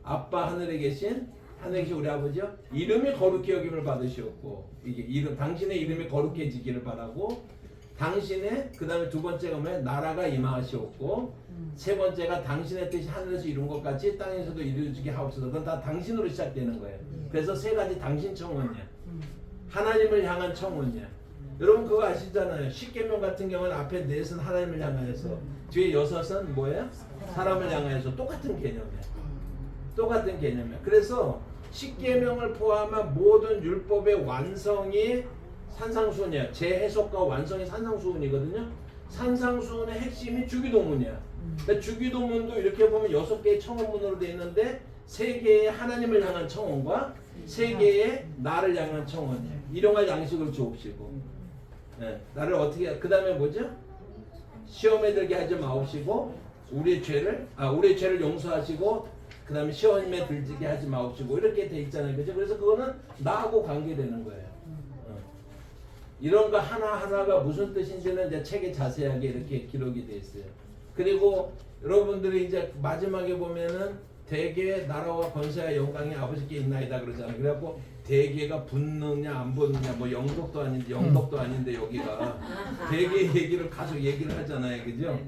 아빠 하늘에 계신 우리 아버지요, 이름이 거룩히 여김을 받으시옵고, 이게 이름, 당신의 이름이 거룩해지기를 바라고, 당신의, 그 다음에 2번째가 뭐예요? 나라가 임하시옵고, 3번째가 당신의 뜻이 하늘에서 이룬 것 같이 땅에서도 이루어지게 하옵소서. 그건 다 당신으로 시작되는 거예요. 그래서 3가지 당신 청원이야. 하나님을 향한 청원이야. 여러분 그거 아시잖아요. 십계명 같은 경우는 앞에 4은 하나님을 향하여서, 뒤에 6은 뭐예요? 사람을 향하여서. 똑같은 개념이야. 똑같은 개념이야. 그래서 십계명을 포함한 모든 율법의 완성이 산상수훈이야. 재해석과 완성이 산상수훈이거든요. 산상수훈의 핵심이 주기도문이야. 그러니까 주기도문도 이렇게 보면 6개의 청원문으로 되어 있는데 3개의 하나님을 향한 청원과 3개의 나를 향한 청원이야. 일용할 양식을 주옵시고, 나를 어떻게, 그 다음에 뭐죠? 시험에 들게 하지 마옵시고, 우리의 죄를 용서하시고, 그 다음에 시험에 들게 하지 마옵시고, 이렇게 돼 있잖아요. 그죠? 그래서 그거는 나하고 관계되는 거예요. 이런 거 하나하나가 무슨 뜻인지는 이제 책에 자세하게 이렇게 기록이 돼 있어요. 그리고 여러분들이 이제 마지막에 보면은 대개 나라와 권세와 영광이 아버지께 있나이다 그러잖아요. 그래갖고 대개가 붙느냐 안 붙느냐, 뭐 영덕도 아닌데 여기가 대개 얘기를 계속 얘기를 하잖아요. 그죠?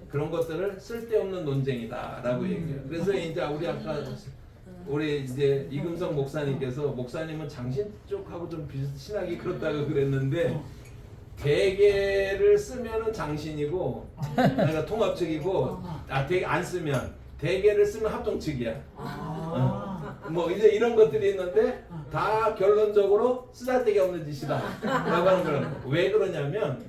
그런 것들을 쓸데없는 논쟁이다라고 얘기해요. 그래서 이제 우리 아까 우리 이제 이금성 목사님께서, 목사님은 장신 쪽하고 좀 신학이 그렇다고 그랬는데, 대개를 쓰면은 장신이고, 그러니까 통합측이고, 대개 안 쓰면, 대개를 쓰면 합동측이야. 뭐 이제 이런 것들이 있는데 다 결론적으로 쓰잘데기 없는 짓이다라고 하는 거예요. 왜 그러냐면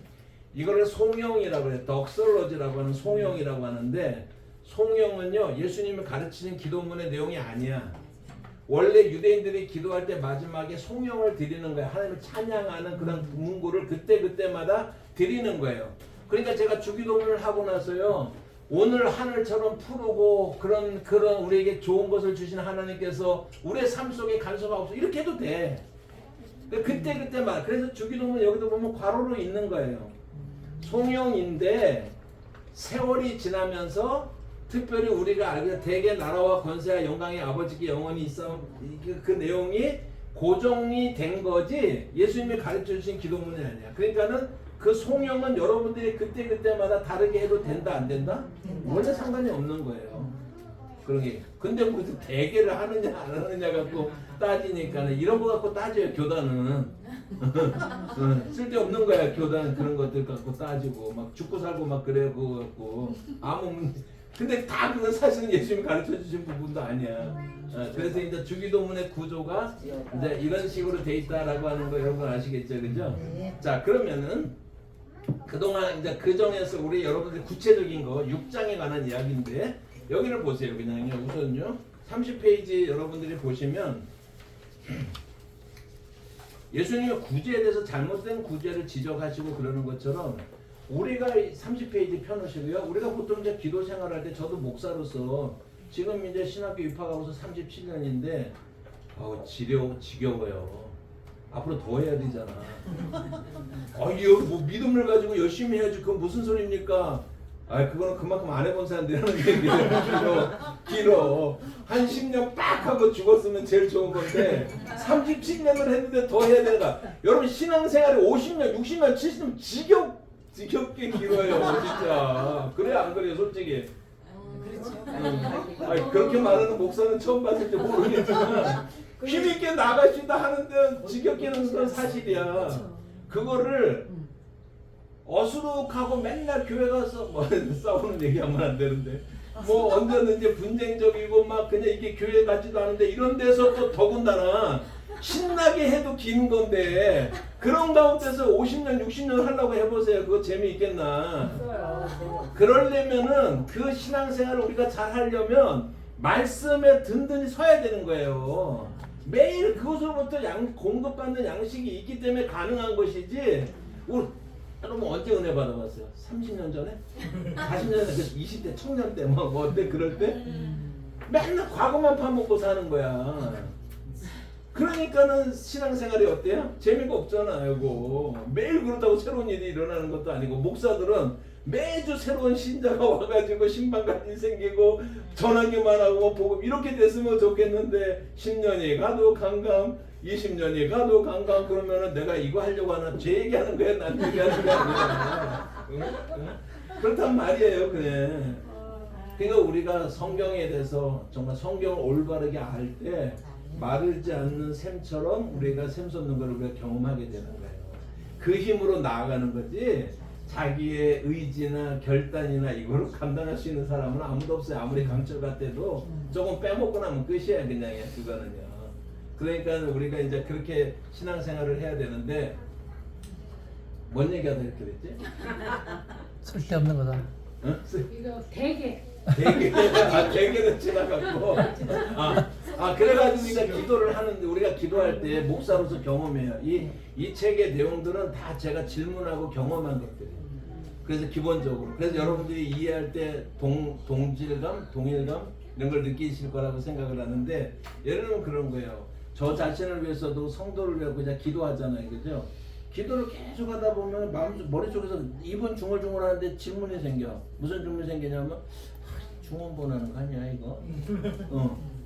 이거를 송영이라고 해요. 덕설러지라고 하는 송영이라고 하는데, 송영은요 예수님이 가르치는 기도문의 내용이 아니야. 원래 유대인들이 기도할 때 마지막에 송영을 드리는 거야. 하나님을 찬양하는 그런 문구를 그때마다 드리는 거예요. 그러니까 제가 주기도문을 하고 나서요, 오늘 하늘처럼 푸르고 그런 우리에게 좋은 것을 주신 하나님께서 우리의 삶 속에 간섭하옵소서, 이렇게 해도 돼. 그때마다. 그래서 주기도문 여기도 보면 괄호로 있는 거예요. 송영인데 세월이 지나면서 특별히 우리가 알게 대개 나라와 권세와 영광의 아버지께 영원히 있어, 그 내용이 고정이 된 거지 예수님이 가르쳐 주신 기도문이 아니야. 그러니까는 그 송영은 여러분들이 그때마다 다르게 해도 된다 안 된다? 원래 상관이 없는 거예요. 그런 게. 근데 무슨 대개를 하느냐 안 하느냐 갖고 따지니까는 이런 거 갖고 따져요 교단은. 쓸데없는 거야 교단 그런 것들 갖고 따지고 막 죽고 살고 막 그래 그거 갖고 아무 문제. 근데 다 그건 사실은 예수님이 가르쳐 주신 부분도 아니야. 그래서 이제 주기도문의 구조가 이제 이런 식으로 돼 있다라고 하는 거 여러분 아시겠죠, 그죠? 자 그러면은 그동안 이제 그 정에서 우리 여러분들 구체적인 거 6장에 관한 이야기인데 여기를 보세요. 그냥요. 우선요 30페이지 여러분들이 보시면 예수님의 구제에 대해서 잘못된 구제를 지적하시고 그러는 것처럼 우리가 30페이지 펴놓으시고요. 우리가 보통 이제 기도 생활할 때 저도 목사로서 지금 이제 신학교 입학하고서 37년인데 지겨워요. 앞으로 더 해야 되잖아. 이거 뭐 믿음을 가지고 열심히 해야지. 그건 무슨 소리입니까? 그거는 그만큼 안 해본 사람들이 하는 얘기예요. 길어. 한 10년 빡 하고 죽었으면 제일 좋은 건데 37년을 했는데 더 해야 되는가? 여러분 신앙생활이 50년, 60년, 70년 지겹게 길어요. 진짜. 그래 안 그래요 솔직히? 그렇게 말하는 목사는 처음 봤을 때 모르겠지만 힘있게 나가시다 하는데 지겹게 하는 건 사실이야. 그거를 어수룩하고 맨날 교회 가서 뭐 싸우는 얘기하면 안 되는데 뭐 언제든지 분쟁적이고 막 그냥 이게 교회 같지도 않은데 이런 데서 또 더군다나 신나게 해도 긴 건데 그런 가운데서 50년 60년 하려고 해보세요. 그거 재미있겠나? 그러려면은 그 신앙생활을 우리가 잘 하려면 말씀에 든든히 서야 되는 거예요. 매일 그것으로부터 공급받는 양식이 있기 때문에 가능한 것이지. 여러분 언제 은혜 받아봤어요? 30년 전에? 40년 전에? 20대 청년 때? 뭐 어때 그럴 때? 맨날 과거만 파먹고 사는 거야. 그러니까는 신앙생활이 어때요? 재미가 없잖아요. 이거. 매일 그렇다고 새로운 일이 일어나는 것도 아니고 목사들은 매주 새로운 신자가 와가지고 신방같이 생기고 전하기만 하고 보고 이렇게 됐으면 좋겠는데 10년이 가도 강감 20년이 가도 강강 그러면은 내가 이거 하려고 하나 제 얘기하는 거야 난 얘기하는 거 아니야. 그렇단 말이에요. 그래. 그러니까 우리가 성경에 대해서 정말 성경을 올바르게 알 때 마르지 않는 샘처럼 우리가 샘 솟는 걸 우리가 경험하게 되는 거예요. 그 힘으로 나아가는 거지 자기의 의지나 결단이나 이걸 감당할 수 있는 사람은 아무도 없어요. 아무리 강철 같아도 조금 빼먹고 나면 끝이야 그냥 그거는요. 그러니까 우리가 이제 그렇게 신앙생활을 해야 되는데 뭔 얘기하다 이렇게 됐지? 쓸데없는 거다. 응? 이거 대게. 대개는 지나갔고 그래가지고 우리가 기도를 하는데 우리가 기도할 때 목사로서 경험해요. 이 책의 내용들은 다 제가 질문하고 경험한 것들이에요. 그래서 기본적으로 그래서 여러분들이 이해할 때 동질감, 동일감 이런 걸 느끼실 거라고 생각을 하는데 예를 들면 그런 거예요. 저 자신을 위해서도 성도를 위해 그냥 기도하잖아요, 그죠? 기도를 계속 하다 보면 머릿속에서 입은 중얼중얼 하는데 질문이 생겨. 무슨 질문이 생기냐면 중언부언하는 거 아니야 이거?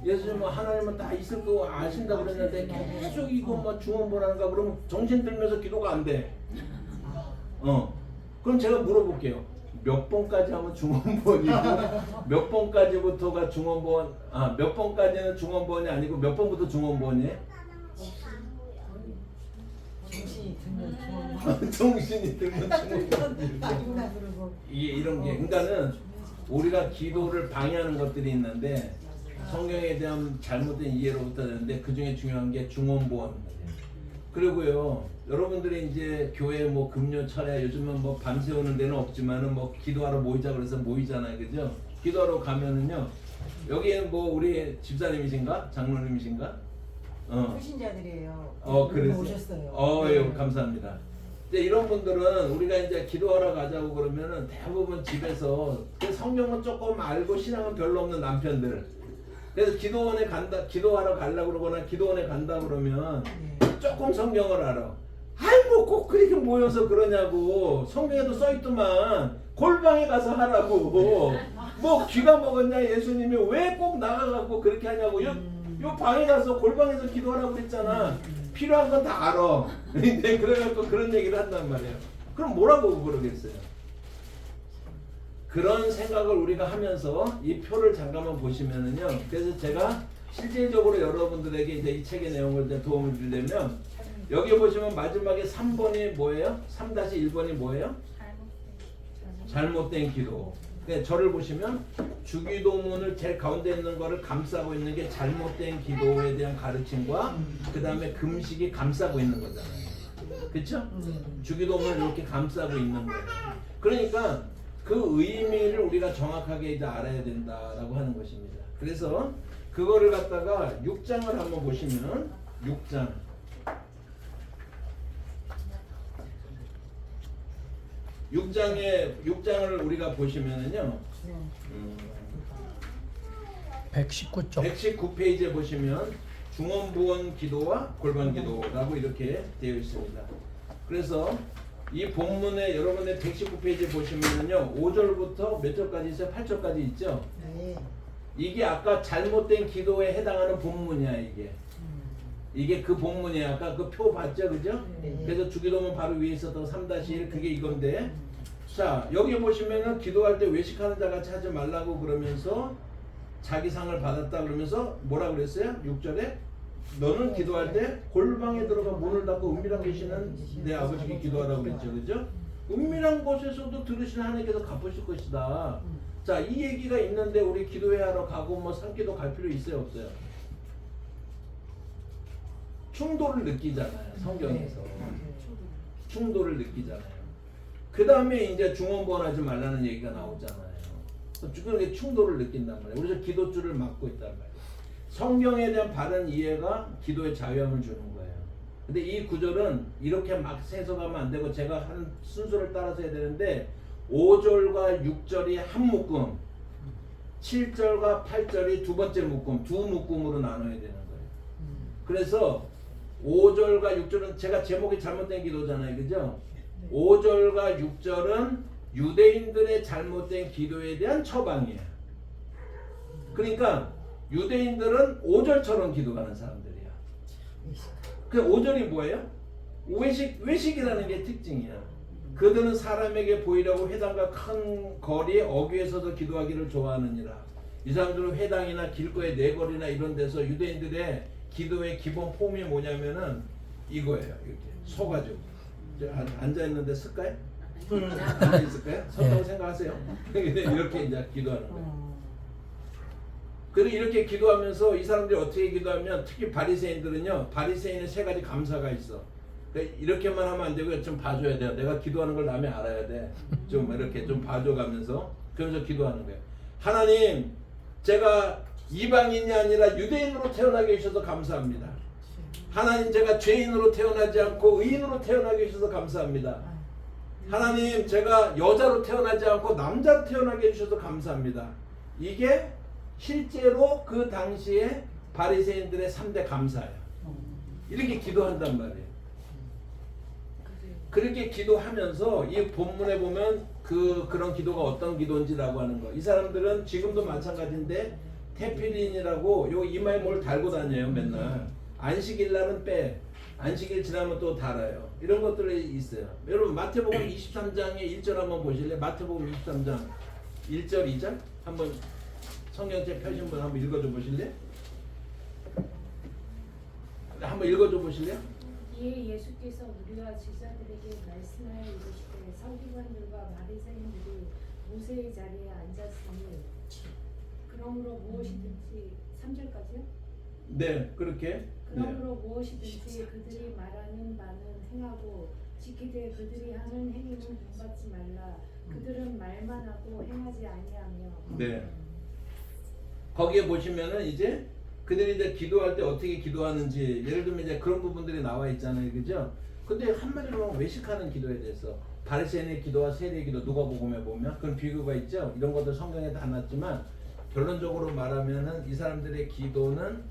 예수님 뭐 하나님은 다 있을 거 아신다 그랬는데 계속 이거 뭐 중언부언하는가 그러면 정신 들면서 기도가 안 돼. 그럼 제가 물어볼게요. 몇 번까지 하면 중언부언이고 몇 번까지부터가 중언부언 몇 번까지는 중언부언이 아니고 몇 번부터 중언부언이에요? 정신이 들면 중언부언. 이게 이런 게 그러니까는 우리가 기도를 방해하는 것들이 있는데 성경에 대한 잘못된 이해로부터 되는데 그 중에 중요한 게 중언부언. 그리고요 여러분들이 이제 교회 뭐 금요 철야 요즘은 뭐 밤새우는 데는 없지만은 뭐 기도하러 모이자 그래서 모이잖아요, 그죠? 기도하러 가면은요 여기는 뭐 우리 집사님이신가 장로님이신가? 불신자들이에요. 그래서 오셨어요. 예, 감사합니다. 근데 이런 분들은 우리가 이제 기도하러 가자고 그러면은 대부분 집에서 성경은 조금 알고 신앙은 별로 없는 남편들. 그래서 기도하러 가려고 그러거나 기도원에 간다 그러면 조금 성경을 알아. 뭐 꼭 그렇게 모여서 그러냐고. 성경에도 써있더만 골방에 가서 하라고. 뭐 귀가 먹었냐 예수님이 왜 꼭 나가갖고 그렇게 하냐고. 요 방에 가서 골방에서 기도하라고 그랬잖아. 필요한 건 다 알아. 근데 그래갖고 그런 얘기를 한단 말이에요. 그럼 뭐라고 그러겠어요? 그런 생각을 우리가 하면서 이 표를 잠깐만 보시면은요. 그래서 제가 실질적으로 여러분들에게 이제 이 책의 내용을 이제 도움을 드리려면 여기 보시면 마지막에 3번이 뭐예요? 3-1번이 뭐예요? 잘못된 기도. 그러니까 저를 보시면 주기도문을 제일 가운데 있는 거를 감싸고 있는 게 잘못된 기도에 대한 가르침과 그 다음에 금식이 감싸고 있는 거잖아요. 그렇죠? 주기도문을 이렇게 감싸고 있는 거예요. 그러니까 그 의미를 우리가 정확하게 이제 알아야 된다라고 하는 것입니다. 그래서 그거를 갖다가 6장을 한번 보시면 6장을 우리가 보시면은요. 119쪽. 119페이지에 보시면 중원부원 기도와 골반 기도라고 이렇게 되어 있습니다. 그래서 이 본문에 여러분의 119페이지 보시면은요. 5절부터 몇 절까지 있어요? 8절까지 있죠? 네. 이게 아까 잘못된 기도에 해당하는 본문이야, 이게. 이게 그 본문이야. 아까 그 표 봤죠? 그죠? 네. 그래서 주기도문 바로 위에 있었던 3-1 그게 이건데. 자, 여기 보시면은 기도할 때 외식하는 자 같이 하지 말라고 그러면서 자기 상을 받았다 그러면서 뭐라 그랬어요? 6절에 너는 기도할 때 골방에 들어가 문을 닫고 은밀한 계시는 내 아버지께 기도하라고 그랬죠. 그죠? 은밀한 곳에서도 들으시는 하나님께서 갚으실 것이다. 자, 이 얘기가 있는데 우리 기도회 하러 가고 뭐 산기도 갈 필요 있어요, 없어요? 충돌을 느끼잖아요, 성경에서. 충돌을 느끼잖아요. 그 다음에 이제 중원부원하지 말라는 얘기가 나오잖아요. 그게 충돌을 느낀단 말이에요. 우리가 기도줄을 막고 있단 말이에요. 성경에 대한 바른 이해가 기도의 자유함을 주는 거예요. 근데 이 구절은 이렇게 막 해석하면 안 되고 제가 한 순서를 따라서 해야 되는데 5절과 6절이 한 묶음, 7절과 8절이 두 번째 묶음, 두 묶음으로 나눠야 되는 거예요. 그래서 5절과 6절은 제가 제목이 잘못된 기도잖아요. 그죠? 5절과 6절은 유대인들의 잘못된 기도에 대한 처방이에요. 그러니까 유대인들은 5절처럼 기도하는 사람들이야. 그 5절이 뭐예요? 외식이라는 게 특징이야. 그들은 사람에게 보이려고 회당과 큰 거리에 어귀에서도 기도하기를 좋아하느니라. 이 사람들은 회당이나 길거리 내거리나 이런 데서 유대인들의 기도의 기본 폼이 뭐냐면은 이거예요. 이렇게 서가지고 앉아 있는데 쓸까요? 앉아 있을까요? 선다고 생각하세요. 이렇게 이제 기도하는 거예요. 그리고 이렇게 기도하면서 이 사람들이 어떻게 기도하면 특히 바리새인들은요. 바리새인의 세 가지 감사가 있어. 그러니까 이렇게만 하면 안 되고 좀 봐줘야 돼요. 내가 기도하는 걸 남이 알아야 돼. 좀 이렇게 좀 봐줘가면서 그러면서 기도하는 거예요. 하나님, 제가 이방인이 아니라 유대인으로 태어나게 해주셔서 감사합니다. 하나님, 제가 죄인으로 태어나지 않고 의인으로 태어나게 해주셔서 감사합니다. 하나님, 제가 여자로 태어나지 않고 남자로 태어나게 해주셔서 감사합니다. 이게 실제로 그 당시에 바리새인들의 3대 감사예요. 이렇게 기도한단 말이에요. 그렇게 기도하면서 이 본문에 보면 그런 기도가 어떤 기도인지라고 하는 거. 이 사람들은 지금도 마찬가지인데 테필린이라고 요 이마에 뭘 달고 다녀요, 맨날. 안식일 날은 빼. 안식일 지나면 또 달아요. 이런 것들이 있어요. 여러분 마태복음 23장의 1절 한번 보실래요? 마태복음 23장 1절 2절 한번 성경책 펴신 분 한번 읽어줘 보실래요? 한번 읽어줘 보실래요? 이에 예수께서 우리와 제자들에게 말씀하여 이르시되 서기관들과 바리새인들이 모세의 자리에 앉았으니 그러므로 무엇이든지 3절까지요? 네, 그렇게. 그러므로 무엇이든지 그들이 말하는 바는 행하고 지키되 그들이 하는 행위는 본받지 말라. 그들은 말만 하고 행하지 아니하며. 네. 거기에 보시면은 이제 그들이 이제 기도할 때 어떻게 기도하는지 예를 들면 이제 그런 부분들이 나와 있잖아요, 그죠? 근데 한마디로 외식하는 기도에 대해서 바리새인의 기도와 세리의 기도 누가복음에 보면 그런 비교가 있죠. 이런 것들 성경에 다 놨지만 결론적으로 말하면은 이 사람들의 기도는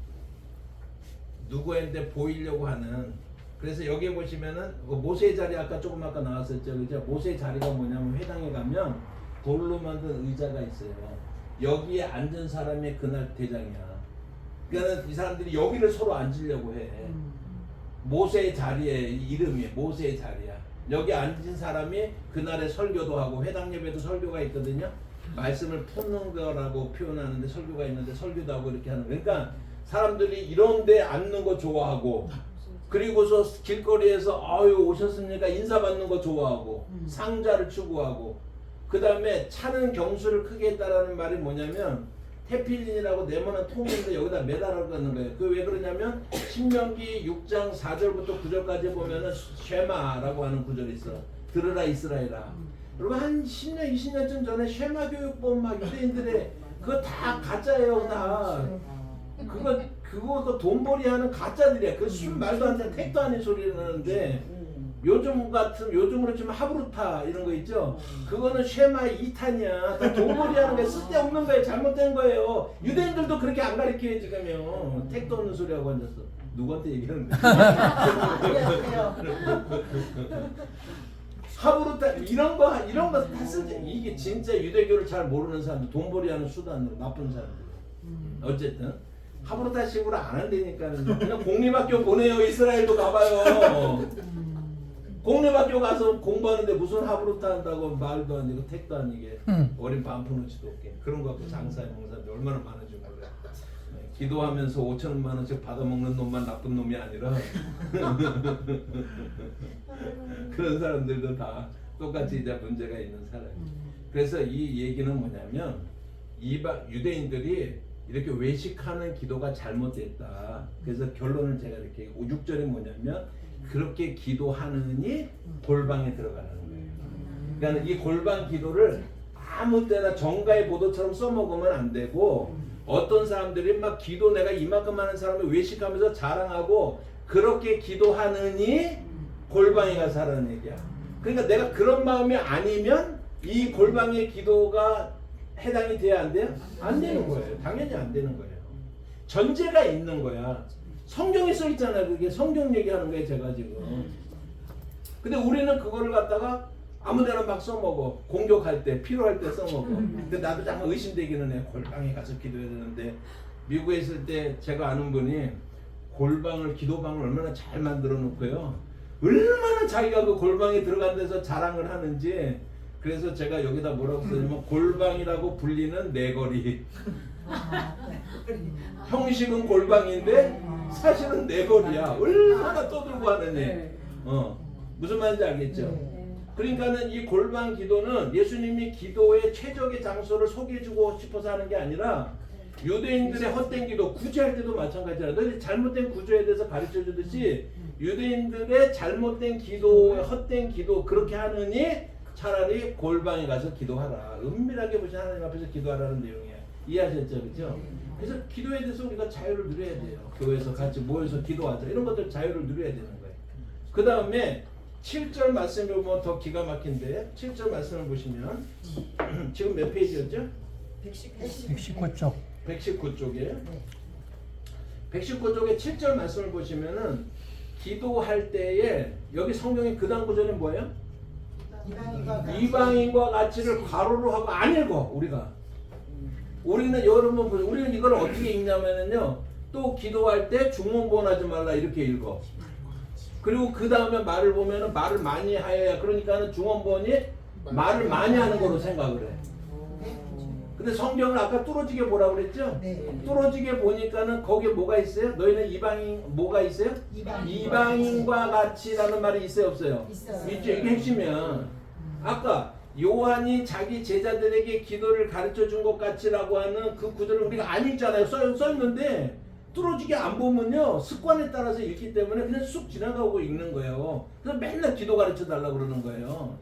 누구한테 보이려고 하는. 그래서 여기에 보시면은 모세의 자리 아까 조금 아까 나왔었죠, 그죠? 모세의 자리가 뭐냐면 회당에 가면 돌로 만든 의자가 있어요. 여기에 앉은 사람이 그날 대장이야. 그러니까 이 사람들이 여기를 서로 앉으려고 해. 모세의 자리에 이름이 모세의 자리야. 여기 앉은 사람이 그날에 설교도 하고 회당 예배도 설교가 있거든요. 말씀을 푸는 거라고 표현하는데 설교가 있는데 설교도 하고 이렇게 하는 거예요. 그러니까 사람들이 이런 데 앉는 거 좋아하고 그리고서 길거리에서 아유 오셨습니까 인사받는 거 좋아하고 상자를 추구하고 그 다음에 차는 경수를 크게 했다라는 말이 뭐냐면 테필린이라고 네모난 통인데 여기다 매달아가는 거예요. 그 왜 그러냐면 신명기 6장 4절부터 9절까지 보면은 쉐마라고 하는 구절이 있어. 들으라 이스라엘아. 그리고 한 10년 20년쯤 전에 쉐마 교육법 막 유대인들의 그거 다 가짜예요 다. 그것도 돈벌이 하는 가짜들이야. 그 순 말도 안 되는 택도 아닌 소리를 하는데 요즘으로 치면 하브루타 이런 거 있죠. 그거는 쉐마 2탄이야. 다 돈벌이 하는 게 쓸데없는 거예요. 잘못된 거예요. 유대인들도 그렇게 안 가르쳐요 지금요. 택도 없는 소리하고 앉았어. 누구한테 얘기하는 거야? 하브루타 이런 거 다 쓰지. 이게 진짜 유대교를 잘 모르는 사람들, 돈벌이하는 수단으로 나쁜 사람들. 어쨌든 하브루타식으로 안 한다니까. 그냥 공립학교 보내요. 이스라엘도 가봐요. 공립학교 가서 공부하는데 무슨 하브루타 한다고 말도 아니고 택도 아니게 어린 반푼어치도 없게 그런 거 갖고 장사해 먹는 사람들이 얼마나 많은지 몰라. 기도하면서 5천만 원씩 받아먹는 놈만 나쁜 놈이 아니라 그런 사람들도 다 똑같이 이제 문제가 있는 사람이에요. 그래서 이 얘기는 뭐냐면 유대인들이 이렇게 외식하는 기도가 잘못됐다. 그래서 결론을 제가 이렇게 6절이 뭐냐면 그렇게 기도하느니 골방에 들어가라는 거예요. 그러니까 이 골방 기도를 아무 때나 정가의 보도처럼 써먹으면 안 되고 어떤 사람들이 막 기도 내가 이만큼 하는 사람을 외식하면서 자랑하고 그렇게 기도하느니 골방에 가서 하라는 얘기야. 그러니까 내가 그런 마음이 아니면 이 골방의 기도가 해당이 돼야 안 돼요? 안 되는 거예요. 당연히 안 되는 거예요. 전제가 있는 거야. 성경에 써 있잖아요. 그게 성경 얘기하는 거예요. 제가 지금. 근데 우리는 그거를 갖다가 아무데나 막 써먹어. 공격할 때 필요할 때 써먹어. 근데 나도 잠깐 의심되기는 해. 골방에 가서 기도해야 되는데 미국에 있을 때 제가 아는 분이 골방을 기도방을 얼마나 잘 만들어 놓고요. 얼마나 자기가 그 골방에 들어간 데서 자랑을 하는지. 그래서 제가 여기다 뭐라고 써냐면 골방이라고 불리는 내거리. 형식은 골방인데 사실은 내거리야. 얼마나 떠들고 하느니. 무슨 말인지 알겠죠? 그러니까는 이 골방 기도는 예수님이 기도의 최적의 장소를 소개해주고 싶어서 하는 게 아니라 유대인들의 헛된 기도, 구제할 때도 마찬가지야. 너희 잘못된 구조에 대해서 가르쳐 주듯이 유대인들의 잘못된 기도, 헛된 기도 그렇게 하느니 차라리 골방에 가서 기도하라. 은밀하게 보신 하나님 앞에서 기도하라는 내용이야. 이해하셨죠? 그죠? 그래서 기도에 대해서 우리가 자유를 누려야 돼요. 교회에서 같이 모여서 기도하자. 이런 것들 자유를 누려야 되는 거예요. 그 다음에 7절 말씀을 보면 더 기가 막힌데 7절 말씀을 보시면 지금 몇 페이지였죠? 119쪽. 119쪽에 119쪽에 7절 말씀을 보시면은 기도할 때에 여기 성경의 그 다음 구절은 뭐예요? 이방인과 같이를 괄호로 하고 안 읽어 우리가. 우리는 여러분 보세요. 우리는 이걸 어떻게 읽냐면은요. 또 기도할 때 중언부언하지 말라 이렇게 읽어. 그리고 그 다음에 말을 보면은 말을 많이 하여야 그러니까는 중언부언이 말을 많이 하는 거로 생각을 해. 근데 성경을 아까 뚫어지게 보라고 그랬죠? 뚫어지게 보니까는 거기에 뭐가 있어요? 너희는 이방인 뭐가 있어요? 이방인과 같이라는 말이 있어요 없어요? 있죠. 이게 핵심이야. 아까 요한이 자기 제자들에게 기도를 가르쳐 준 것 같이라고 하는 그 구절을 우리가 안 읽잖아요. 써 있는데 뚫어지게 안 보면요 습관에 따라서 읽기 때문에 그냥 쑥 지나가고 읽는 거예요. 그래서 맨날 기도 가르쳐 달라고 그러는 거예요.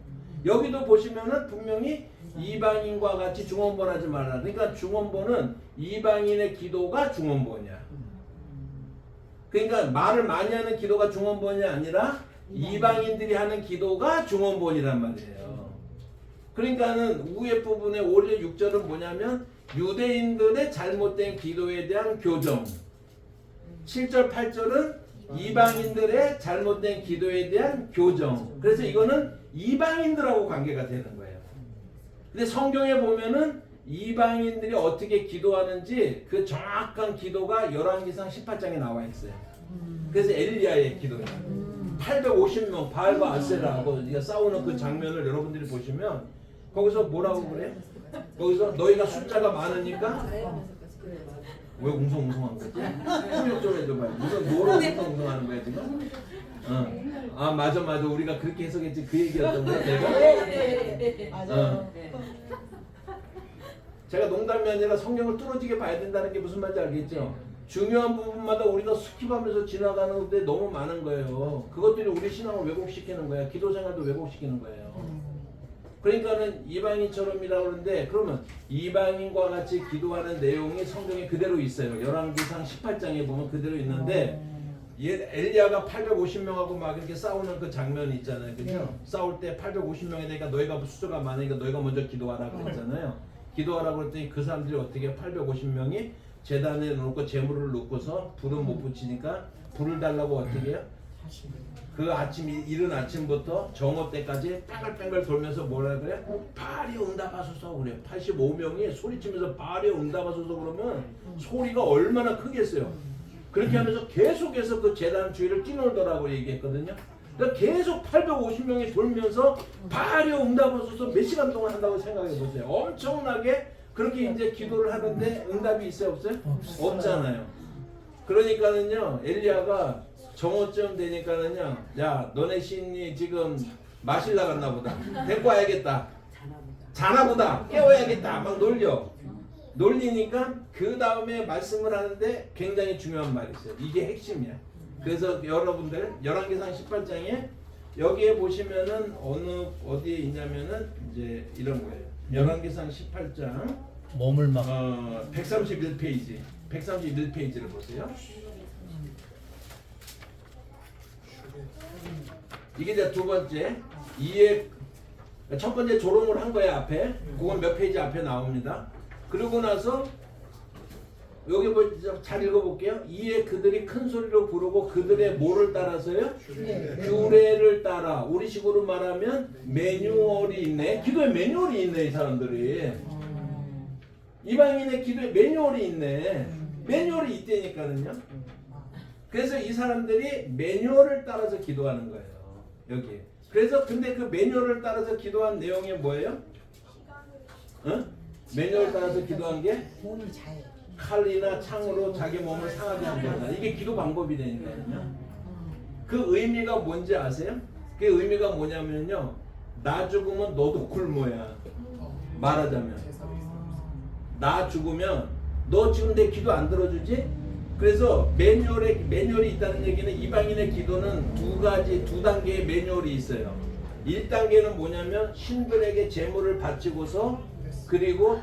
여기도 보시면은 분명히 이방인과 같이 중언부언하지 말라. 그러니까 중언부언은 이방인의 기도가 중언부언이야. 그러니까 말을 많이 하는 기도가 중언부언이 아니라 이방인들이 하는 기도가 중언부언이란 말이에요. 그러니까는 위에 부분의 5절 6절은 뭐냐면 유대인들의 잘못된 기도에 대한 교정. 7절 8절은 이방인들의 잘못된 기도에 대한 교정. 그래서 이거는 이방인들하고 관계가 되는 거예요. 근데 성경에 보면은 이방인들이 어떻게 기도하는지 그 정확한 기도가 열왕기상 18장에 나와 있어요. 그래서 엘리야의 기도예요. 850명 바알과 아세라하고 이게 싸우는 그 장면을 여러분들이 보시면 거기서 뭐라고 그래? 거기서 너희가 숫자가 많으니까 왜 웅성웅성한 거지? 통역 좀 해줘봐요. 무슨 뭐로 웅성웅성하는 거야 지금? 아 맞아 우리가 그렇게 해석했지 그 얘기였던 거야 내가? 맞아요. 제가 농담이 아니라 성경을 뚫어지게 봐야 된다는 게 무슨 말인지 알겠죠? 중요한 부분마다 우리가 스킵하면서 지나가는데 너무 많은 거예요. 그것들이 우리 신앙을 왜곡시키는 거야. 기도 생활도 왜곡시키는 거예요. 그러니까는 이방인처럼이라고 그러는데 그러면 이방인과 같이 기도하는 내용이 성경에 그대로 있어요. 열왕기상 18장에 보면 그대로 있는데 엘리야가 850명하고 막 이렇게 싸우는 그 장면이 있잖아요. 그죠? 싸울 때 850명이 되니까 너희가 숫자가 많으니까 너희가 먼저 기도하라 그랬잖아요. 기도하라고 그랬더니 그 사람들이 어떻게 850명이 제단에 놓고 재물을 놓고서 불은 못 붙이니까 불을 달라고 어떻게 해요? 그 아침 이른 아침부터 정오 때까지 뺑글뺑글 돌면서 뭐라 그래? 바알이 응답하소서 그래. 85명이 소리치면서 바알이 응답하소서 그러면 소리가 얼마나 크겠어요. 그렇게 하면서 계속해서 그 제단 주위를 뛰놀더라고 얘기했거든요. 그러니까 계속 850명이 돌면서 바알이 응답하소서 몇 시간 동안 한다고 생각해 보세요. 엄청나게 그렇게 이제 기도를 하는데 응답이 있어요 없어요? 없잖아요. 그러니까는요 엘리야가 정오쯤 되니까는요 야 너네 신이 지금 마실 나갔나 보다. 데리고 와야겠다. 자나 보다. 깨워야겠다. 막 놀리니까 그 다음에 말씀을 하는데 굉장히 중요한 말이 있어요. 이게 핵심이야. 그래서 여러분들 열왕기상 18장에 여기에 보시면은 어디에 있냐면은 이제 이런 거예요. 열왕기상 18장 몸을 막 131페이지를 보세요. 이게 이제 두 번째 첫 번째 조롱을 한 거야 앞에. 그건 몇 페이지 앞에 나옵니다. 그러고 나서 여기 잘 읽어볼게요. 이에 그들이 큰 소리로 부르고 그들의 뭐를 따라서요? 규례를 따라. 우리식으로 말하면 매뉴얼이 있네. 기도에 매뉴얼이 있네 이 사람들이. 이방인의 기도에 매뉴얼이 있네. 매뉴얼이 있다니까는요. 그래서 이 사람들이 매뉴얼을 따라서 기도하는 거예요. 여기. 그래서 근데 그 매뉴얼을 따라서 기도한 내용이 뭐예요? 매뉴얼을 따라서 기도한 게 몸이 잘. 칼이나 창으로 자기 몸을 상하게 한다. 이게 기도 방법이 되니까요. 그 의미가 뭔지 아세요? 그 의미가 뭐냐면요. 나 죽으면 너도 굶어야. 말하자면. 나 죽으면 너 지금 내 기도 안 들어주지? 그래서 매뉴얼이 있다는 얘기는 이방인의 기도는 두 단계의 매뉴얼이 있어요. 1단계는 뭐냐면 신들에게 제물을 바치고서 그리고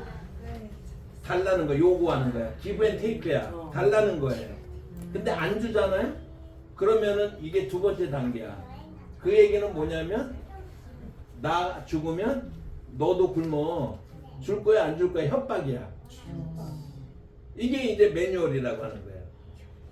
달라는 거 요구하는 거야. 기브 앤 테이크야. 달라는 거예요. 근데 안 주잖아요? 그러면은 이게 두 번째 단계야. 그 얘기는 뭐냐면 나 죽으면 너도 굶어. 줄 거야 안 줄 거야 협박이야. 이게 이제 매뉴얼이라고 하는 거예요.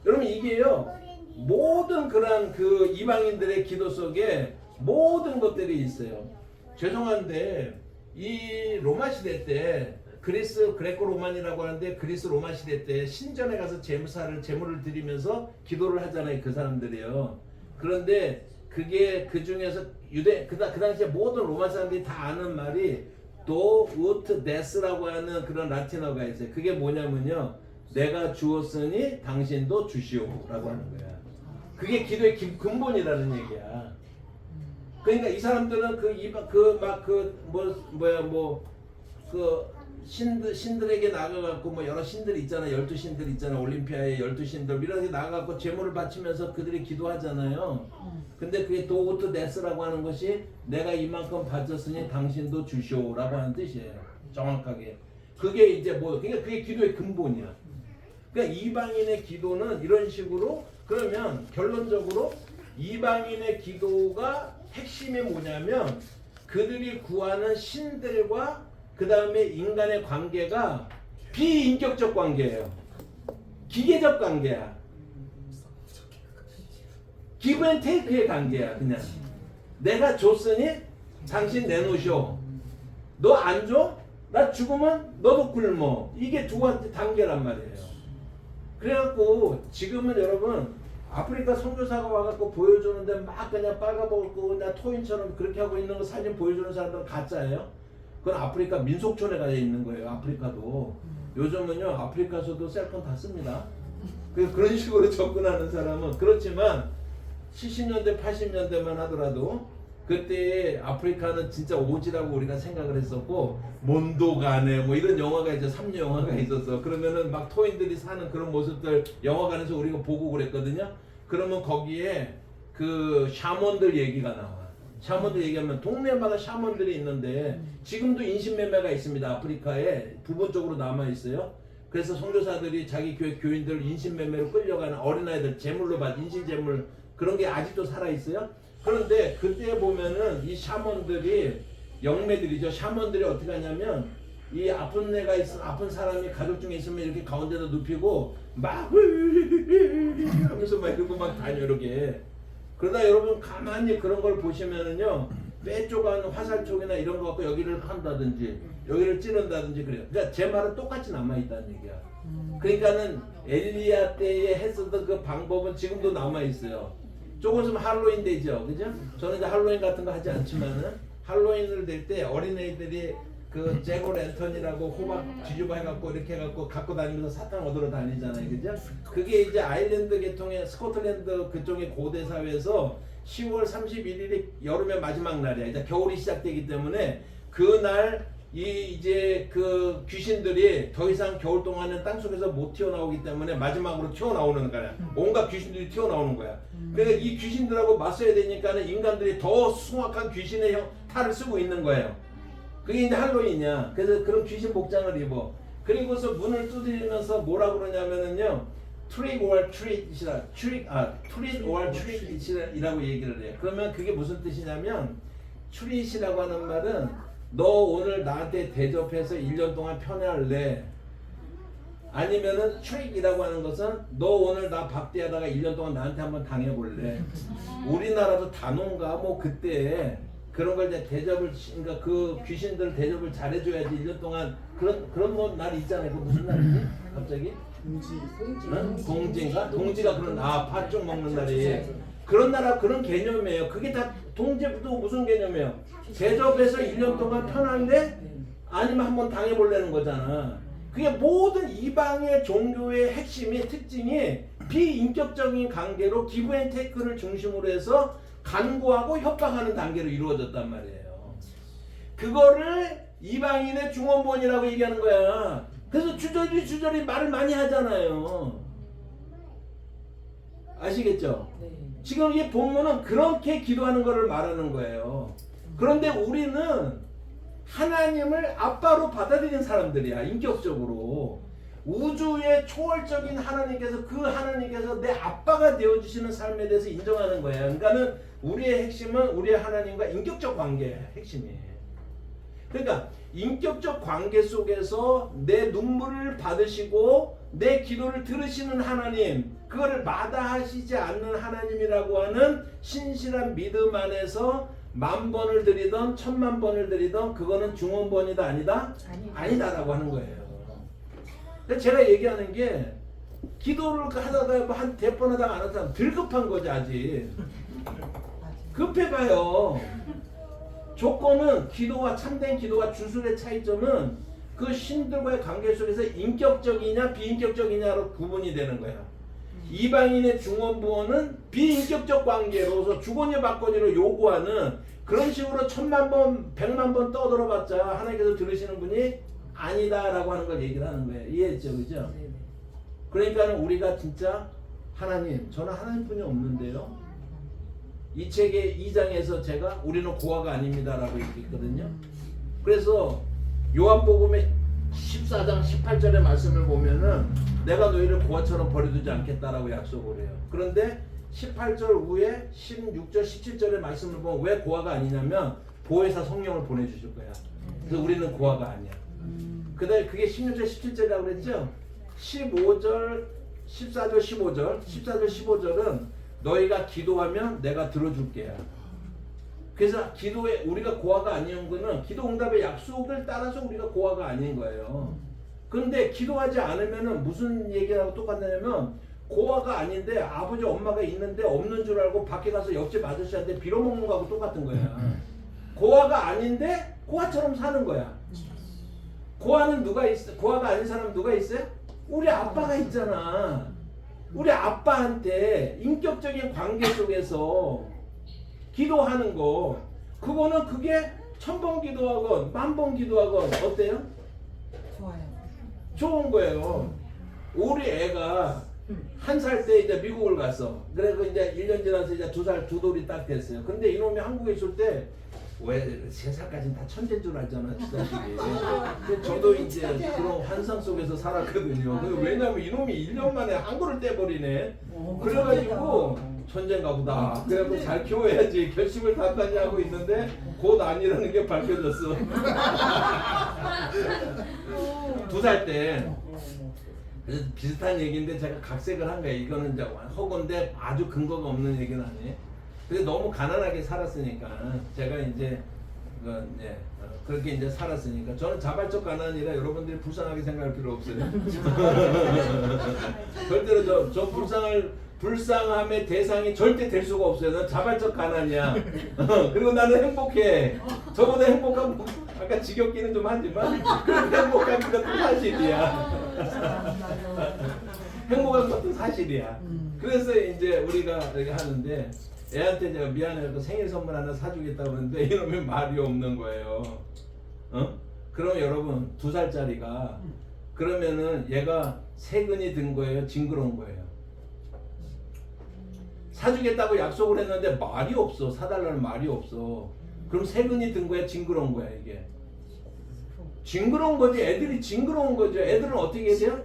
여러분 이게요 모든 그런 그 이방인들의 기도 속에 모든 것들이 있어요. 죄송한데 이 로마 시대 때 그리스 그레코 로만이라고 하는데 그리스 로마 시대 때 신전에 가서 제물을 드리면서 기도를 하잖아요 그 사람들이요. 그런데 그게 그 중에서 그 당시에 모든 로마 사람들이 다 아는 말이 도 우트 데스라고 하는 그런 라틴어가 있어요. 그게 뭐냐면요. 내가 주었으니 당신도 주시오라고 하는 거야. 그게 기도의 근본이라는 얘기야. 그러니까 이 사람들은 신들에게 나가갖고 뭐 여러 신들 있잖아. 12신들 있잖아. 올림피아의 12신들 이렇게 나가갖고 제물을 바치면서 그들이 기도하잖아요. 근데 그게 도우트 데스라고 하는 것이 내가 이만큼 바쳤으니 당신도 주시오라고 하는 뜻이에요. 정확하게. 그게 이제 그러니까 그게 기도의 근본이야. 그러니까 이방인의 기도는 이런 식으로 그러면 결론적으로 이방인의 기도가 핵심이 뭐냐면 그들이 구하는 신들과 그 다음에 인간의 관계가 비인격적 관계예요. 기계적 관계야. 기브 앤 테이크의 관계야. 그냥 내가 줬으니 당신 내놓으쇼. 너 안 줘? 나 죽으면 너도 굶어. 이게 두 번째 단계란 말이에요. 그래갖고 지금은 여러분 아프리카 선교사가 와갖고 보여주는데 막 그냥 빨가벗고 그냥 토인처럼 그렇게 하고 있는 거 사진 보여주는 사람들은 가짜예요. 그건 아프리카 민속촌에 가 있는 거예요. 아프리카도. 요즘은요 아프리카에서도 셀폰 다 씁니다. 그런 식으로 접근하는 사람은 그렇지만 70년대 80년대만 하더라도 그때 아프리카는 진짜 오지라고 우리가 생각을 했었고 몬도가네 뭐 이런 영화가 이제 3류 영화가 있었어. 그러면은 막 토인들이 사는 그런 모습들 영화관에서 우리가 보고 그랬거든요. 그러면 거기에 그 샤먼들 얘기가 나와. 샤먼들 얘기하면 동네마다 샤먼들이 있는데 지금도 인신매매가 있습니다. 아프리카에 부분적으로 남아 있어요. 그래서 선교사들이 자기 교회 교인들 인신매매로 끌려가는 어린아이들 제물로 받 인신제물 그런 게 아직도 살아 있어요. 그런데 그때 보면은 이 샤먼들이 영매들이죠. 샤먼들이 어떻게 하냐면 이 아픈 애가 아픈 사람이 가족 중에 있으면 이렇게 가운데다 눕히고 막 하면서 막 이러고 막 다녀 이렇게. 그러다 여러분 가만히 그런 걸 보시면은요 뼈 쪽한 화살 쪽이나 이런 거 갖고 여기를 판다든지 여기를 찌른다든지 그래요. 그러니까 제 말은 똑같이 남아 있다는 얘기야. 그러니까는 엘리야 때에 했었던 그 방법은 지금도 남아 있어요. 조금 있으면 할로윈 되죠, 그죠? 저는 이제 할로윈 같은 거 하지 않지만은 할로윈을 될 때 어린애들이 그 잭오 랜턴이라고 호박 뒤집어 해갖고 이렇게 해갖고 갖고 다니면서 사탕 얻으러 다니잖아요, 그죠? 그게 이제 아일랜드 계통의 스코틀랜드 그쪽의 고대 사회에서 10월 31일이 여름의 마지막 날이야. 이제 겨울이 시작되기 때문에 그날 이제 그 귀신들이 더 이상 겨울 동안은 땅 속에서 못 튀어나오기 때문에 마지막으로 튀어나오는 거야. 온갖 귀신들이 튀어나오는 거야. 그러니까 이 귀신들하고 맞서야 되니까는 인간들이 더 숭악한 귀신의 탈을 쓰고 있는 거예요. 그게 이제 할로윈이야. 그래서 그런 귀신 복장을 입어. 그리고서 문을 두드리면서 뭐라 그러냐면은요. 트릭 or 트릿이라 트릿 or 트릿이라고 얘기를 해요. 그러면 그게 무슨 뜻이냐면 트릿이라고 하는 말은 너 오늘 나한테 대접해서 1년 동안 편애할래? 아니면은 트릭이라고 하는 것은 너 오늘 나 박대하다가 1년 동안 나한테 한번 당해볼래? 우리나라도 단원가 뭐 그때 그런 걸 이제 대접을 그러니까 그 귀신들 대접을 잘해줘야지 1년 동안 그런 뭐 날 있잖아요. 그 무슨 날이지? 갑자기? 동지인가? 동지가 그런 팥죽 먹는 날이 그런 나라 그런 개념이에요. 그게 다 동지도 무슨 개념이에요? 대접해서 1년 동안 편한데 아니면 한번 당해보려는 거잖아. 그게 모든 이방의 종교의 핵심이 특징이 비인격적인 관계로 기브 앤 테이크를 중심으로 해서 간구하고 협박하는 단계로 이루어졌단 말이에요. 그거를 이방인의 중원본이라고 얘기하는 거야. 그래서 주저리 말을 많이 하잖아요. 아시겠죠? 지금 이 본문은 그렇게 기도하는 것을 말하는 거예요. 그런데 우리는 하나님을 아빠로 받아들이는 사람들이야. 인격적으로. 우주의 초월적인 하나님께서 그 하나님께서 내 아빠가 되어주시는 삶에 대해서 인정하는 거예요. 그러니까는 우리의 핵심은 우리의 하나님과 인격적 관계의 핵심이에요. 그러니까 인격적 관계 속에서 내 눈물을 받으시고 내 기도를 들으시는 하나님, 그거를 마다하시지 않는 하나님이라고 하는 신실한 믿음 안에서 10,000번을 드리던 10,000,000번을 드리던 그거는 중원번이다 아니다? 아니다라고 하는 거예요. 근데 제가 얘기하는 게 기도를 하다가 한 100번 하다가 안 하는 사람 덜 급한 거지 아직. 급해가요. 조건은 기도와 참된 기도와 주술의 차이점은 그 신들과의 관계 속에서 인격적이냐 비인격적이냐로 구분이 되는 거야. 이방인의 중원부원은 비인격적 관계로서 주거니 받거니로 요구하는 그런 식으로 10,000,000번 100,000,000번 떠들어봤자 하나님께서 들으시는 분이 아니다라고 하는 걸 얘기를 하는 거예요. 이해했죠? 그죠? 그러니까 우리가 진짜 하나님, 저는 하나님뿐이 없는데요. 이 책의 2장에서 제가 우리는 고아가 아닙니다라고 얘기했거든요. 그래서 요한복음의 14장 18절의 말씀을 보면은 내가 너희를 고아처럼 버려두지 않겠다라고 약속을 해요. 그런데 18절 후에 16절 17절의 말씀을 보면 왜 고아가 아니냐면 보혜사 성령을 보내주실 거야. 그래서 우리는 고아가 아니야. 그 다음에 그게 16절 17절이라고 그랬죠. 15절 14절 15절 14절 15절은 너희가 기도하면 내가 들어줄게요. 그래서 기도에 우리가 고아가 아닌 거는 기도 응답의 약속을 따라서 우리가 고아가 아닌 거예요. 그런데 기도하지 않으면은 무슨 얘기하고 똑같냐면 고아가 아닌데 아버지 엄마가 있는데 없는 줄 알고 밖에 가서 옆집 아저씨한테 빌어먹는 거하고 똑같은 거야. 고아가 아닌데 고아처럼 사는 거야. 고아는 누가 있어? 고아가 아닌 사람은 누가 있어요? 우리 아빠가 있잖아. 우리 아빠한테 인격적인 관계 속에서 기도하는 거, 그거는 그게 1000번 기도하건 10,000번 기도하건 어때요? 좋아요. 좋은 거예요. 우리 애가 1살 때 이제 미국을 갔어. 그래서 이제 1년 지나서 이제 2살 두 돌이 딱 됐어요. 근데 이놈이 한국에 있을 때 왜 3살까지는 다 천재인 줄 알잖아, 그 자식이. 근데 저도 이제 그런 환상 속에서 살았거든요. 왜냐면 이놈이 1년 만에 한국을 떼버리네. 그래가지고 천재인가 보다. 그래갖고 잘 키워야지 결심을 단단히 하고 있는데 곧 아니라는 게 밝혀졌어. 2살 때. 그래서 비슷한 얘기인데 제가 각색을 한 거예요. 이거는 이제 허구인데 아주 근거가 없는 얘기는 아니에요. 근데 너무 가난하게 살았으니까 제가 이제 그렇게 이제 살았으니까 저는 자발적 가난이라 여러분들이 불쌍하게 생각할 필요 없어요. 절대로 저 불쌍함의 대상이 절대 될 수가 없어요. 난 자발적 가난이야. 그리고 나는 행복해. 저보다 행복한 아까 지겹기는 좀 하지만 그래도 행복한 것도 사실이야. 행복한 것도 사실이야. 그래서 이제 우리가 이렇게 하는데 애한테 제가 미안해서 생일 선물 하나 사주겠다고 그러는데 이놈이 말이 없는 거예요. 그럼 여러분 2살짜리가 그러면은 얘가 세근이 든 거예요? 징그러운 거예요? 사주겠다고 약속을 했는데 말이 없어. 사달라는 말이 없어. 그럼 세근이 든 거야? 징그러운 거야 이게? 징그러운 거지. 애들이 징그러운 거죠. 애들은 어떻게 해야 돼요?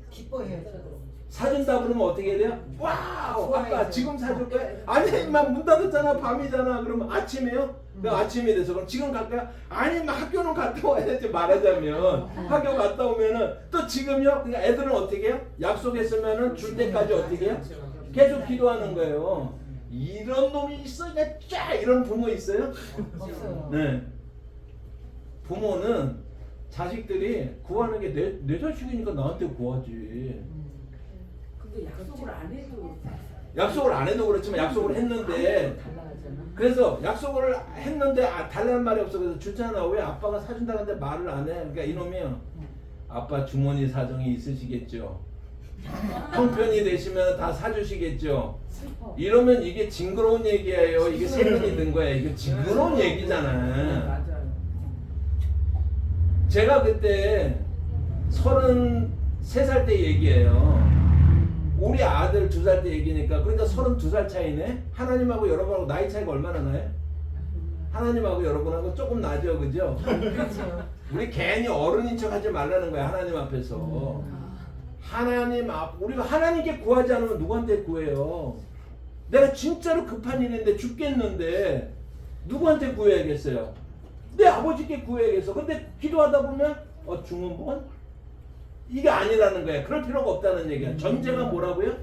기뻐해요. 사준다 그러면 어떻게 해야 돼요? 와우! 아빠 지금 사줄 거야? 아니 임마 문 닫았잖아. 밤이잖아. 그러면 아침에요? 아침이 돼서 그럼 지금 갈까요? 아니 임마 학교는 갔다 와야지. 말하자면 학교 갔다 오면은 또 지금요? 그러니까 애들은 어떻게 해요? 약속했으면은 줄 때까지 어떻게 해요? 계속 기도하는 거예요. 이런 놈이 있어? 쫙 이런 부모 있어요? 없어요. 네. 부모는 자식들이 구하는 게 내 자식이니까 나한테 구하지. 근데 약속을 안 해도 약속을 안 해도 그렇지만 약속을 했는데 그래서 약속을 했는데 달라는 말이 없어. 그래서 주잖아. 왜 아빠가 사준다는데 말을 안 해? 그러니까 이놈이요. 아빠 주머니 사정이 있으시겠죠. 형편이 되시면 다 사주시겠죠. 이러면 이게 징그러운 얘기예요. 이게 세근이 든 거야. 이게 징그러운 얘기잖아. 맞아요. 제가 그때 33살 때 얘기예요. 우리 아들 2살 때 얘기니까 그러니까 32살 차이네. 하나님하고 여러분하고 나이 차이가 얼마나 나요? 하나님하고 여러분하고 조금 나죠, 그죠? 그렇죠. 우리 괜히 어른인 척 하지 말라는 거야. 하나님 앞에서. 하나님 우리가 하나님께 구하지 않으면 누구한테 구해요? 내가 진짜로 급한 일인데 죽겠는데 누구한테 구해야겠어요? 내 아버지께 구해야겠어. 근데 기도하다 보면 중원본? 이게 아니라는 거야. 그럴 필요가 없다는 얘기야. 전제가 뭐라고요?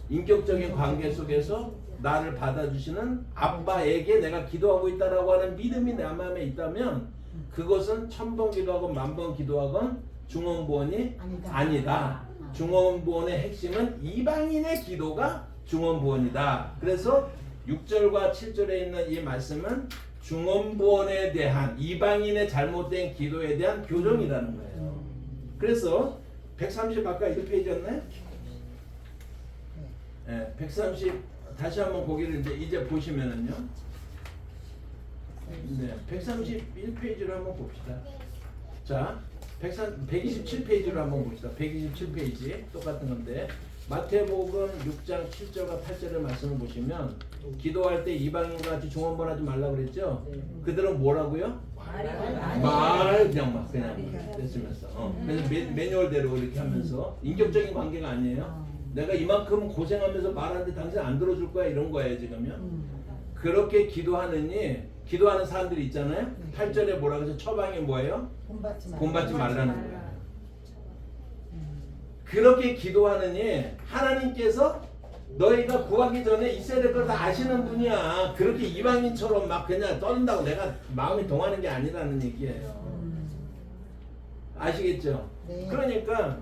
인격적인 관계 속에서 나를 받아주시는 아빠에게 내가 기도하고 있다라고 하는 믿음이 내 마음에 있다면 그것은 1000번 기도하건 10,000번 기도하건 중원본이 아니다. 중원본의 핵심은 이방인의 기도가 중원본이다. 그래서 6절과 7절에 있는 이 말씀은 중원본에 대한 이방인의 잘못된 기도에 대한 교정이라는 거예요. 그래서 130 아까 1페이지였나요? 네, 130 다시 한번 거기를 이제 보시면은요. 네, 131페이지를 한번 봅시다. 자, 127페이지를 한번 봅시다. 127페이지 똑같은 건데 마태복음 6장 7절과 8절의 말씀을 보시면 기도할 때 이방인과 같이 중원본 하지 말라고 그랬죠? 그들은 뭐라고요? 그냥 막 됐으면서 그래서 매뉴얼대로 이렇게 하면서 인격적인 관계가 아니에요. 내가 이만큼 고생하면서 말하는데 당신 안 들어줄 거야 이런 거예요 지금요. 그렇게 기도하는 사람들이 있잖아요. 8절에 뭐라고 해서 처방이 뭐예요? 본받지 말라는 거예요. 그렇게 기도하느니 하나님께서 너희가 구하기 전에 있어야 될 걸 다 아시는 분이야. 그렇게 이방인처럼 막 그냥 떠든다고 내가 마음이 동하는 게 아니라는 얘기예요. 아시겠죠? 네. 그러니까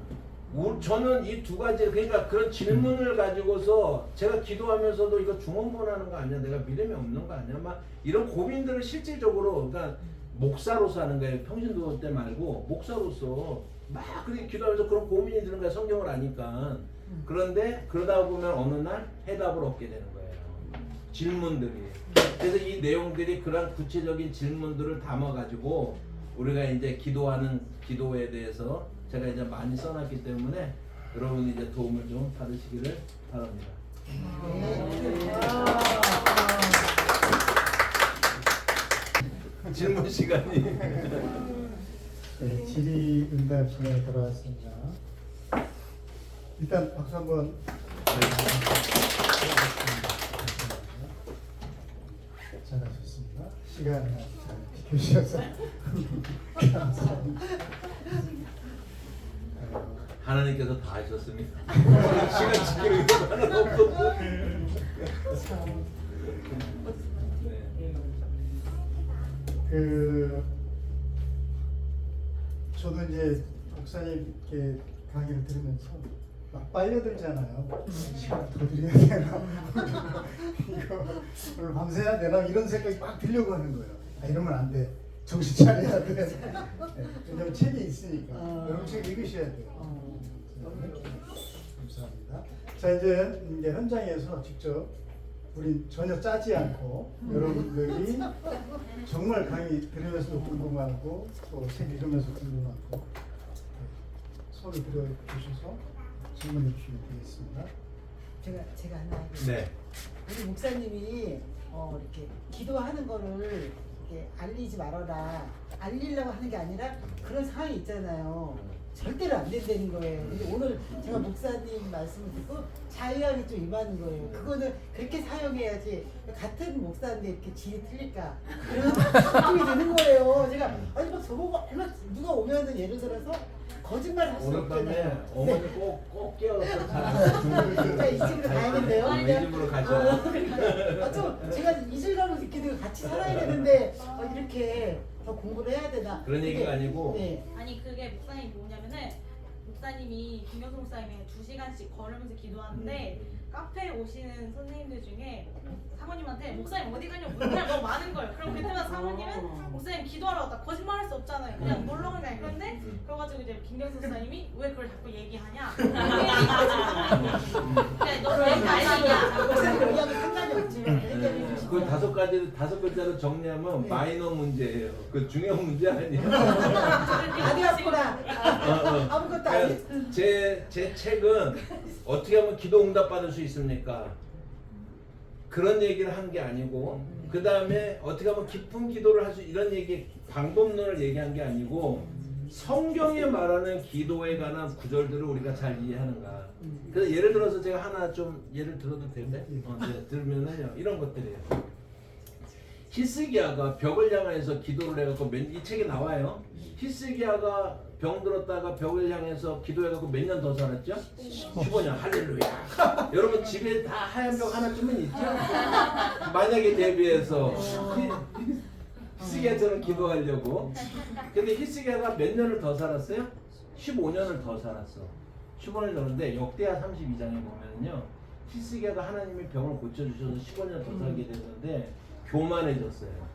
저는 이 두 가지 그러니까 그런 질문을 가지고서 제가 기도하면서도 이거 중언부언하는 거 아니야? 내가 믿음이 없는 거 아니야? 막 이런 고민들을 실질적으로 그러니까 목사로서 하는 거예요. 평신도 때 말고 목사로서 막 그렇게 기도하면서 그런 고민이 드는 거야. 성경을 아니까. 그런데 그러다 보면 어느 날 해답을 얻게 되는 거예요. 질문들이. 그래서 이 내용들이 그런 구체적인 질문들을 담아가지고 우리가 이제 기도하는 기도에 대해서 제가 이제 많이 써놨기 때문에 여러분이 이제 도움을 좀 받으시기를 바랍니다. 질문 시간이. 네, 질의응답 시간에 돌아왔습니다. 일단 박수 한번. 잘하셨습니다. 시간 잘 지켜주셔서 감사합니다. 하나님께서 다 하셨습니다. 시간 지키는 게 하나도 없었고. 저도 이제 목사님께 강의를 들으면서 막 빨려들잖아요. 시간 더 드려야 되나? 이거 오늘 밤새야 되나? 이런 생각이 막 들려고 하는 거예요. 이러면 안 돼. 정신 차려야 돼. 네, 왜냐면 책이 있으니까. 여러분 책 읽으셔야 돼요. 감사합니다. 자 이제 현장에서 직접 우리 전혀 짜지 않고 여러분들이 정말 강의 들으면서도 궁금하고 또 책 읽으면서 궁금하고 손을 들어주셔서 질문해 주시면 되겠습니다. 제가 하나 하겠습니다. 네. 우리 목사님이 이렇게 기도하는 거를 이렇게 알리지 말아라. 알리려고 하는 게 아니라 그런 상황이 있잖아요. 절대로 안 된다는 거예요. 근데 오늘 제가 목사님 말씀을 듣고 자유함이 좀 임하는 거예요. 그거는 그렇게 사용해야지 같은 목사인데 이렇게 질이 틀릴까 그런 느낌이 드는 거예요. 제가 아니 막 저보고 얼마 누가 오면은 예를 들어서 거짓말 할 수 오늘 밤에 없잖아요. 어머니 꼭 깨워서 잘. 진짜 이 집으로 가야겠네요. 이 집으로 가셔. 그러니까 좀 제가 이질감을 느끼고 같이 살아야 되는데 이렇게 더 공부를 해야 되나? 그런 얘기가 아니고. 네. 아니 그게 목사님이 뭐냐면은 목사님이 김경수 목사님이 2시간씩 걸으면서 기도하는데 카페에 오시는 선생님들 중에 사모님한테 목사님 어디 가냐고 문자가 너무 많은 거예요. 그럼 그때마다 사모님은 목사님 기도하러 왔다 거짓말할 수 없잖아요. 그냥 놀러 가냐 그런데 그래가지고 이제 김경수 목사님이 왜 그걸 자꾸 얘기하냐? 그래 너왜 알리냐? 목사님 여기하고 상관이 없지만 해결해 주시고. 그 다섯 글자로 정리하면 네. 마이너 문제예요. 그 중요한 문제 아니에요. 아니 아프다. 아무것도 아니. 제 책은 어떻게 하면 기도 응답 받을 수 있습니까? 그런 얘기를 한 게 아니고 그 다음에 어떻게 하면 깊은 기도를 할 수 이런 얘기 방법론을 얘기한 게 아니고 성경에 말하는 기도에 관한 구절들을 우리가 잘 이해하는가. 그래서 예를 들어서 제가 하나 좀 예를 들어도 되는데 네, 들으면은요 이런 것들이에요. 히스기야가 벽을 향해서 기도를 해갖고 이 책에 나와요. 히스기야가 병들었다가 벽을 향해서 기도해갖고 몇 년 더 살았죠? 15년. 할렐루야. 여러분 집에 다 하얀 벽 하나쯤은 있죠? 만약에 대비해서 히스기야처럼 기도하려고. 근데 히스기야가 몇 년을 더 살았어요? 15년을 더 살았어. 15년을 살았는데 역대하 32장에 보면요 히스기야가 하나님의 병을 고쳐주셔서 15년 더 살게 됐는데 교만해졌어요.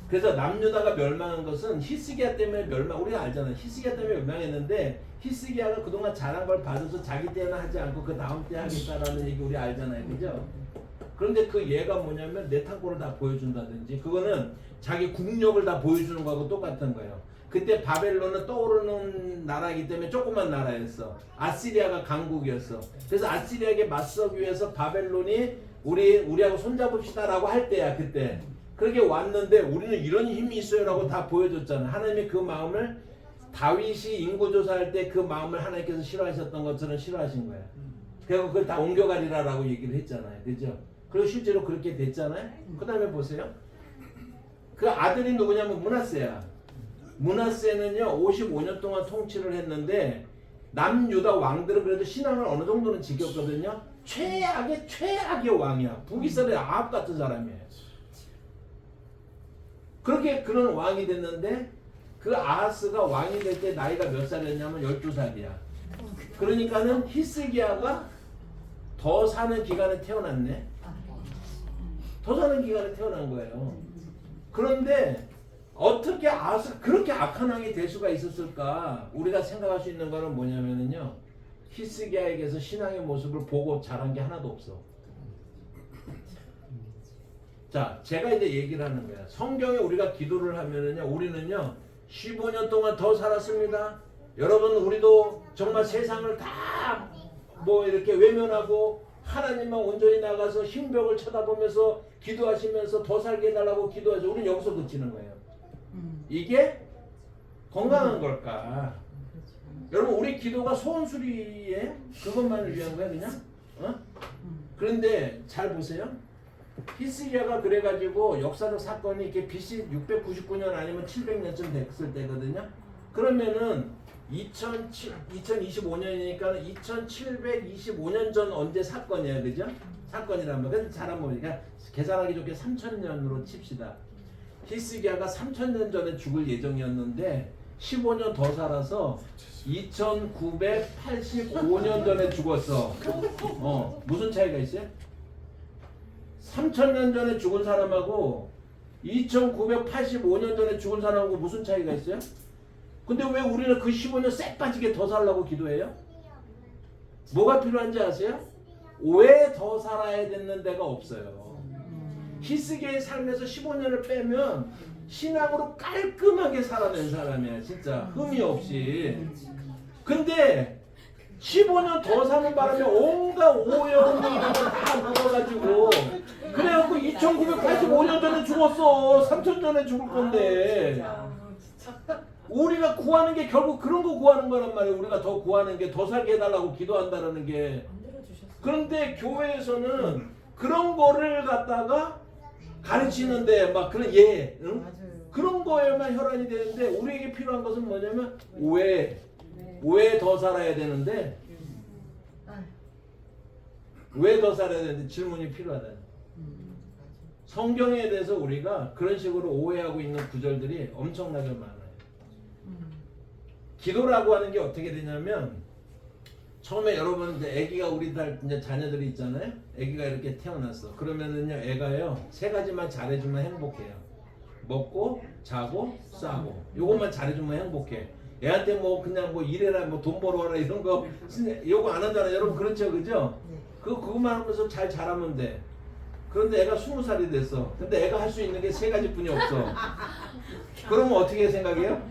그래서 남유다가 멸망한 것은 히스기야 때문에 우리가 알잖아요. 히스기야 때문에 멸망했는데 히스기야가 그동안 잘한 걸 받아서 자기 때는 하지 않고 그 다음 때 하겠다라는 얘기 우리 알잖아요. 그죠? 그런데 그 예가 뭐냐면 내 탕골을 다 보여준다든지 그거는 자기 국력을 다 보여주는 거하고 똑같은 거예요. 그때 바벨론은 떠오르는 나라이기 때문에 조그만 나라였어. 아시리아가 강국이었어. 그래서 아시리아에게 맞서기 위해서 바벨론이 우리하고 손잡읍시다라고 할 때야 그때. 그렇게 왔는데 우리는 이런 힘이 있어요라고 다 보여줬잖아. 하나님이 그 마음을 다윗이 인구조사할 때 그 마음을 하나님께서 싫어하셨던 것처럼 싫어하신 거야. 그래서 그걸 다 옮겨가리라라고 얘기를 했잖아요. 그죠? 그리고 실제로 그렇게 됐잖아요. 그 다음에 보세요. 그 아들이 누구냐면 문하세야. 문하세는요 55년 동안 통치를 했는데 남유다 왕들은 그래도 신앙을 어느 정도는 지켰거든요. 최악의 왕이야. 북이스라엘 아합 같은 사람이에요. 그렇게 그런 왕이 됐는데 그 아하스가 왕이 될 때 나이가 몇 살이었냐면 12살이야. 그러니까는 히스기야가 더 사는 기간에 태어났네. 더 사는 기간에 태어난 거예요. 그런데 어떻게 아스 그렇게 악한 왕이 될 수가 있었을까? 우리가 생각할 수 있는 거는 뭐냐면은요, 히스기야에게서 신앙의 모습을 보고 자란 게 하나도 없어. 자, 제가 이제 얘기를 하는 거야. 성경에 우리가 기도를 하면은요, 우리는요 15년 동안 더 살았습니다. 여러분, 우리도 정말 세상을 다 뭐 이렇게 외면하고 하나님만 온전히 나가서 흰벽을 쳐다보면서 기도하시면서 더 살게 해달라고 기도하죠. 우리는 여기서 그치는 거예요. 이게 건강한 걸까? 여러분, 우리 기도가 소원수리에 그것만을 위한 거야 그냥? 그런데 잘 보세요. 히스기야가 그래가지고 역사적 사건이 이렇게 BC 699년 아니면 700년쯤 됐을 때거든요. 그러면은 2025년이니까 2725년 전 언제 사건이야, 그죠? 사건이란 말. 그래서 잘안 보니까 계산하기 좋게 3000년으로 칩시다. 히스기야가 3000년 전에 죽을 예정이었는데 15년 더 살아서 2985년 전에 죽었어. 무슨 차이가 있어요? 3000년 전에 죽은 사람하고 2985년 전에 죽은 사람하고 무슨 차이가 있어요? 근데 왜 우리는 그 15년 쎄 빠지게 더 살라고 기도해요? 뭐가 필요한지 아세요? 왜 더 살아야 되는 데가 없어요. 히스기야의 삶에서 15년을 빼면 신앙으로 깔끔하게 살아낸 사람이야, 진짜 흠이 없이. 근데 15년 더 사는 바람에 온갖 오염이 다 묻어가지고 그래갖고 2985년 전에 죽었어. 3000년 전에 죽을 건데 우리가 구하는 게 결국 그런 거 구하는 거란 말이에요. 우리가 더 구하는 게 더 살게 해달라고 기도한다는 게. 그런데 교회에서는 그런 거를 갖다가 가르치는데 막 그런 응? 그런 거에만 혈안이 되는데 우리에게 필요한 것은 뭐냐면 왜 더 살아야 되는데 왜 더 살아야 되는데 질문이 필요하다. 성경에 대해서 우리가 그런 식으로 오해하고 있는 구절들이 엄청나게 많아요. 기도라고 하는 게 어떻게 되냐면 처음에 여러분 이제 아기가 우리 이제 자녀들이 있잖아요. 아기가 이렇게 태어났어. 그러면은요 애가요 3가지만 잘해주면 행복해요. 먹고 자고 싸고 요것만 잘해주면 행복해. 애한테 뭐 그냥 뭐 일해라 뭐 돈 벌어라 이런 거 요거 안 하잖아요. 여러분 그렇죠, 그죠? 그것만 하면서 잘 자라면 돼. 그런데 애가 20살이 됐어. 근데 애가 할 수 있는 게 3가지뿐이 없어. 그러면 어떻게 생각해요?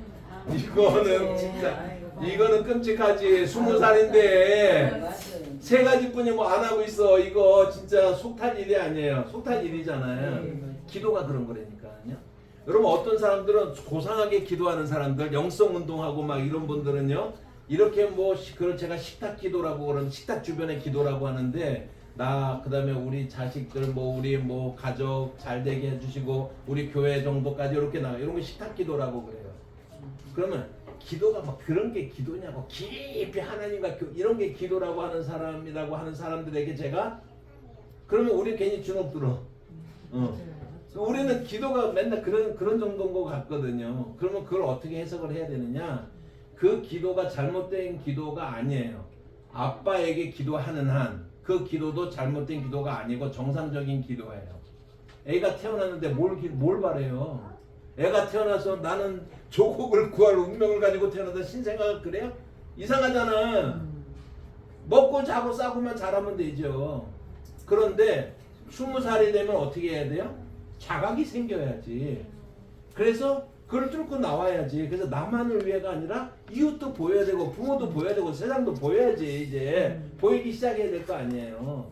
이거는 진짜 이거는 끔찍하지. 20살인데 3가지뿐이 뭐 안 하고 있어. 이거 진짜 속탈 일이 아니에요. 속탈 일이잖아요. 기도가 그런 거라니까요. 여러분 어떤 사람들은 고상하게 기도하는 사람들, 영성 운동하고 막 이런 분들은요. 이렇게 뭐 그걸 제가 식탁 기도라고 그러는 식탁 주변의 기도라고 하는데 나 그다음에 우리 자식들 뭐 우리 뭐 가족 잘 되게 해주시고 우리 교회 정도까지 이렇게 나가 이런 거 식탁 기도라고 그래요. 그러면 기도가 막 그런 게 기도냐고 깊이 하나님과 이런 게 기도라고 하는 사람이라고 하는 사람들에게 제가 그러면 우리 괜히 주눅 들어. 우리는 기도가 맨날 그런 정도인 것 같거든요. 그러면 그걸 어떻게 해석을 해야 되느냐? 그 기도가 잘못된 기도가 아니에요. 아빠에게 기도하는 한 그 기도도 잘못된 기도가 아니고 정상적인 기도예요. 애가 태어났는데 뭘 바래요? 애가 태어나서 나는 조국을 구할 운명을 가지고 태어나다 신생아가 그래요? 이상하잖아. 먹고 자고 싸고만 잘하면 되죠. 그런데 20살이 되면 어떻게 해야 돼요? 자각이 생겨야지. 그래서 그걸 뚫고 나와야지. 그래서 나만을 위해가 아니라 이웃도 보여야 되고 부모도 보여야 되고 세상도 보여야지. 이제 보이기 시작해야 될 거 아니에요.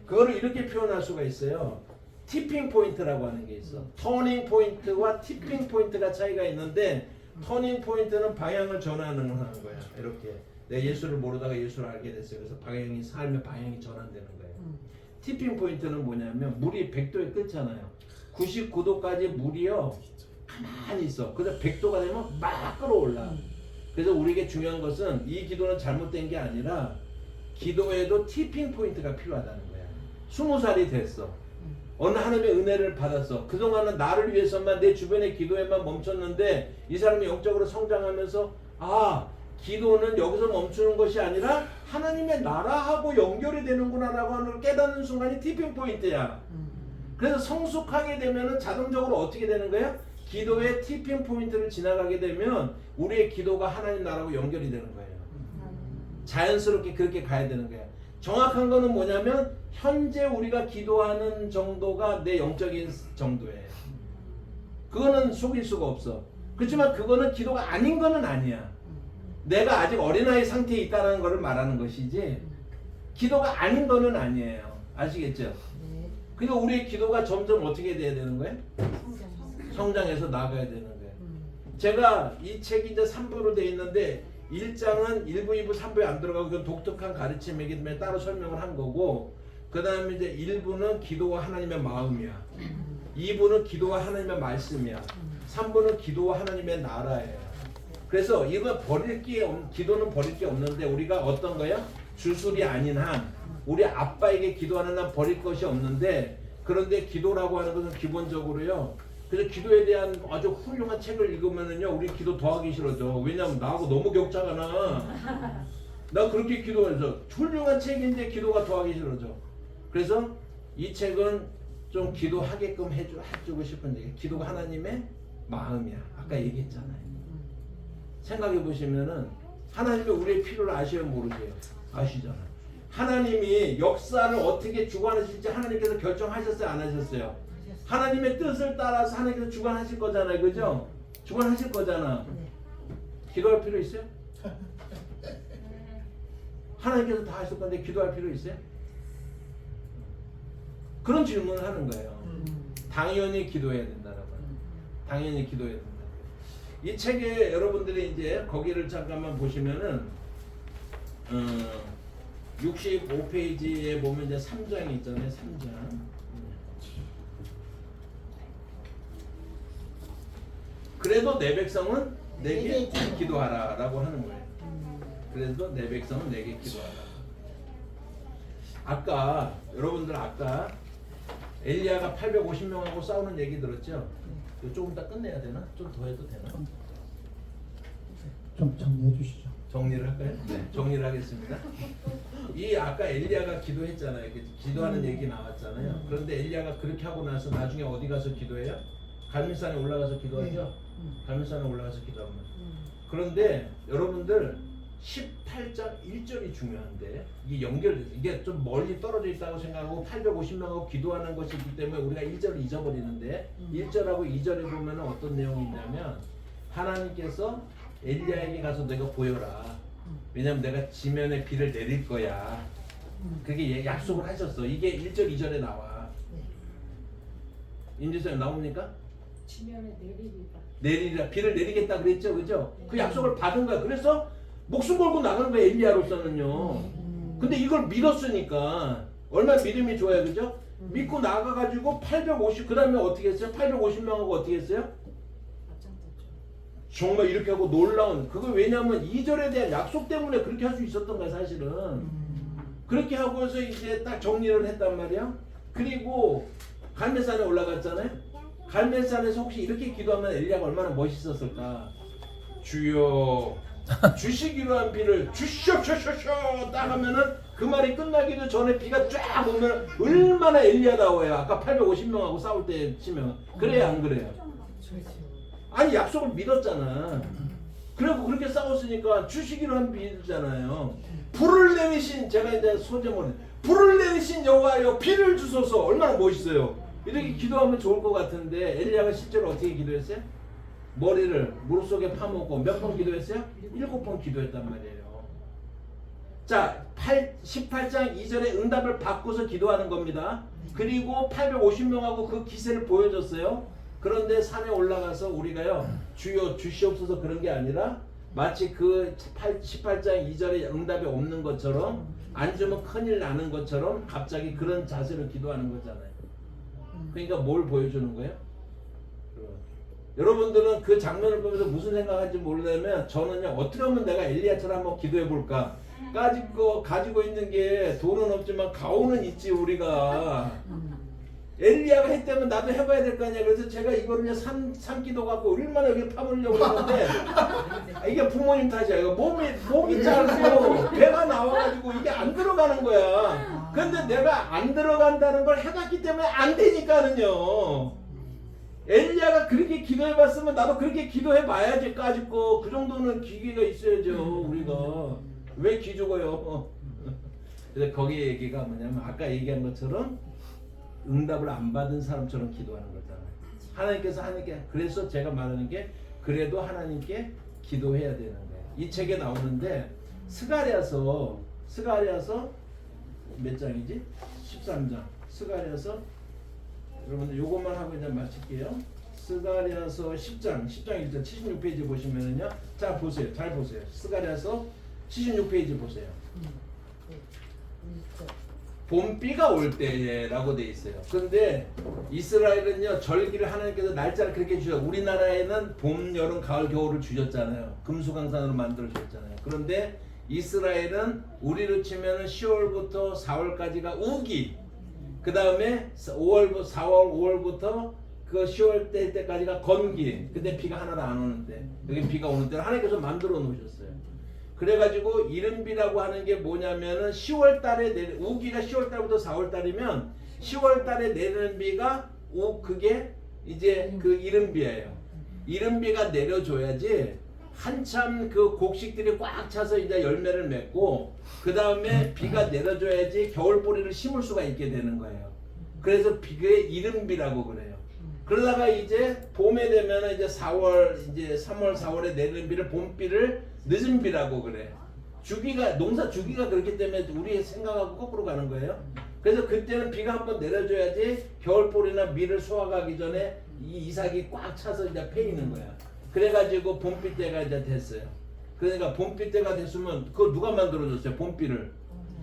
그거를 이렇게 표현할 수가 있어요. 티핑 포인트라고 하는 게 있어. 터닝 포인트와 티핑 포인트가 차이가 있는데 터닝 포인트는 방향을 전환하는 거야. 이렇게 내가 예수를 모르다가 예수를 알게 됐어요. 그래서 삶의 방향이 전환되는 거예요. 티핑 포인트는 뭐냐면 물이 100도에 끓잖아요. 99도까지 물이요 가만히 있어. 그래서 100도가 되면 막 끌어올라. 그래서 우리에게 중요한 것은 이 기도는 잘못된 게 아니라 기도에도 티핑 포인트가 필요하다는 거야. 20살이 됐어. 어느 하나님의 은혜를 받았어. 그동안은 나를 위해서만 내 주변의 기도에만 멈췄는데 이 사람이 영적으로 성장하면서 기도는 여기서 멈추는 것이 아니라 하나님의 나라하고 연결이 되는구나라고 하는 걸 깨닫는 순간이 티핑 포인트야. 그래서 성숙하게 되면은 자동적으로 어떻게 되는 거야? 기도의 티핑 포인트를 지나가게 되면 우리의 기도가 하나님 나라하고 연결이 되는 거예요. 자연스럽게 그렇게 가야 되는 거야. 정확한 거는 뭐냐면 현재 우리가 기도하는 정도가 내 영적인 정도예요. 그거는 속일 수가 없어. 그렇지만 그거는 기도가 아닌 거는 아니야. 내가 아직 어린아이 상태에 있다는 것을 말하는 것이지 기도가 아닌 거는 아니에요. 아시겠죠? 그러니까 우리의 기도가 점점 어떻게 돼야 되는 거예요? 성장해서 나아가야 되는 거예요. 제가 이 책이 이제 3부로 되어 있는데 1장은 1부, 2부, 3부에 안 들어가고 그건 독특한 가르침이기 때문에 따로 설명을 한 거고 그 다음에 이제 1부는 기도와 하나님의 마음이야. 2부는 기도와 하나님의 말씀이야. 3부는 기도와 하나님의 나라예요. 그래서 이거 기도는 버릴 게 없는데 우리가 어떤 거야? 주술이 아닌 한 우리 아빠에게 기도하는 한 버릴 것이 없는데 그런데 기도라고 하는 것은 기본적으로요. 그래서 기도에 대한 아주 훌륭한 책을 읽으면은요 우리 기도 더 하기 싫어져. 왜냐면 나하고 너무 격차가 나. 나 그렇게 기도해서 훌륭한 책인데 기도가 더 하기 싫어져. 그래서 이 책은 좀 기도하게끔 해주고 싶은 얘기. 기도가 하나님의 마음이야. 아까 얘기했잖아요. 생각해 보시면은 하나님이 우리의 필요를 아셔요, 모르세요? 아시잖아요. 하나님이 역사를 어떻게 주관하실지 하나님께서 결정하셨어요, 안 하셨어요? 하나님의 뜻을 따라서 하나님께서 주관하실 거잖아요, 그죠? 주관하실 거잖아. 기도할 필요 있어요? 하나님께서 다 하실 건데 기도할 필요 있어요? 그런 질문을 하는 거예요. 당연히 기도해야 된다라고. 당연히 기도해야 된다. 이 책에 여러분들이 이제 거기를 잠깐만 보시면은 65페이지에 보면 이제 3장이 있잖아요. 3장. 그래도 내 백성은 내게 기도하라라고 하는 거예요. 그래도 내 백성은 내게 기도하라. 아까 여러분들 엘리야가 850명하고 싸우는 얘기 들었죠? 이거 조금 더 끝내야 되나? 좀 더 해도 되나? 좀 정리해 주시죠. 정리를 할까요? 네, 정리를 하겠습니다. 이 아까 엘리야가 기도했잖아요. 기도하는 얘기 나왔잖아요. 그런데 엘리야가 그렇게 하고 나서 나중에 어디 가서 기도해요? 갈멜산에 올라가서 기도하죠? 갈멜산에 올라가서 기도합니다. 그런데 여러분들 18장 1절이 중요한데 이게 좀 멀리 떨어져 있다고 생각하고 850명하고 기도하는 것이기 때문에 우리가 1절을 잊어버리는데 1절하고 2절에 보면 어떤 내용이 있냐면 하나님께서 엘리야에게 가서 내가 보여라. 왜냐면 내가 지면에 비를 내릴 거야. 그게 약속을 하셨어. 이게 1절 2절에 나와. 임지선님 나옵니까? 지면에 내리리라. 비를 내리겠다 그랬죠, 그죠? 그 약속을 받은 거야. 그래서 목숨 걸고 나가는 거야, 엘리야로서는요. 근데 이걸 믿었으니까 얼마나 믿음이 좋아요, 그죠? 믿고 나가가지고 850 그 다음에 어떻게 했어요? 850명하고 어떻게 했어요? 정말 이렇게 하고 놀라운 그거 왜냐면 2절에 대한 약속 때문에 그렇게 할 수 있었던 거야, 사실은. 그렇게 하고서 이제 딱 정리를 했단 말이야. 그리고 갈멜산에 올라갔잖아요. 갈멜산에서 혹시 이렇게 기도하면 엘리야가 얼마나 멋있었을까? 주여 주시기로 한 비를 주쇼쇼쇼쇼 딱 하면은 그 말이 끝나기도 전에 비가 쫙 오면 얼마나 엘리야다워요. 아까 850명하고 싸울 때 치면 그래요, 안 그래요? 아니 약속을 믿었잖아. 그리고 그렇게 싸웠으니까 주시기로 한 비잖아요. 불을 내리신 제가 이제 소제목을 불을 내리신 여호와여 비를 주소서. 얼마나 멋있어요. 이렇게 기도하면 좋을 것 같은데 엘리야가 실제로 어떻게 기도했어요? 머리를 무릎 속에 파묻고 몇 번 기도했어요? 7번 기도했단 말이에요. 자, 18장 2절에 응답을 받고서 기도하는 겁니다. 그리고 850명하고 그 기세를 보여줬어요. 그런데 산에 올라가서 우리가요 주여 주시옵소서 그런 게 아니라 마치 그 18장 2절에 응답이 없는 것처럼 안 주면 큰일 나는 것처럼 갑자기 그런 자세로 기도하는 거잖아요. 그러니까 뭘 보여주는 거예요? 여러분들은 그 장면을 보면서 무슨 생각하는지 모르려면 저는요 어떻게 하면 내가 엘리야처럼 한번 기도해 볼까? 가지고 있는 게 돈은 없지만 가오는 있지 우리가. 엘리야가 했다면 나도 해봐야 될 거 아니야. 그래서 제가 이거를 삼기도 갖고 얼마나 여기 파보려고 했는데 이게 부모님 탓이야. 이거 목이 짧고 배가 나와가지고 이게 안 들어가는 거야. 근데 내가 안 들어간다는 걸 해봤기 때문에 안 되니까는요. 엘리야가 그렇게 기도해봤으면 나도 그렇게 기도해봐야지. 까짓거 그 정도는 기계가 있어야죠. 우리가 왜 기죽어요? 그래서 거기 얘기가 뭐냐면 아까 얘기한 것처럼 응답을 안 받은 사람처럼 기도하는 거잖아요. 하나님께 그래서 제가 말하는 게 그래도 하나님께 기도해야 되는 거예요. 이 책에 나오는데 스가랴서 몇 장이지? 13장. 스가랴서 여러분들 요것만 하고 이제 마칠게요. 스가랴서 10장 1절 76페이지 보시면은요. 자 보세요. 잘 보세요. 스가랴서 76페이지 보세요. 봄비가 올 때라고 돼 있어요. 그런데 이스라엘은요 절기를 하나님께서 날짜를 그렇게 주셔. 우리나라에는 봄, 여름, 가을, 겨울을 주셨잖아요. 금수강산으로 만들어 주셨잖아요. 그런데 이스라엘은 우리로 치면은 10월부터 4월까지가 우기. 그 다음에 4월, 5월부터 그 10월 때까지가 건기. 근데 비가 하나도 안 오는데 여기 비가 오는 때는 하나님께서 만들어 놓으셨어요. 그래가지고 이른비라고 하는 게 뭐냐면은 10월 달에 우기가 10월 달부터 4월 달이면 10월 달에 내리는 비가 그게 이제 그 이른비예요. 이른비가 내려줘야지 한참 그 곡식들이 꽉 차서 이제 열매를 맺고 그 다음에 비가 내려줘야지 겨울보리를 심을 수가 있게 되는 거예요. 그래서 그게 이른비라고 그래요. 그러다가 이제 봄에 되면은 이제 3월 4월에 내리는 비를 봄비를 늦은 비라고 그래. 농사 주기가 그렇기 때문에 우리 생각하고 거꾸로 가는 거예요. 그래서 그때는 비가 한번 내려줘야지 겨울보리나 밀을 수확하기 전에 이 이삭이 꽉 차서 이제 패이는 거야. 그래가지고 봄비 때가 이제 됐어요. 그러니까 봄비 때가 됐으면 그거 누가 만들어줬어요? 봄비를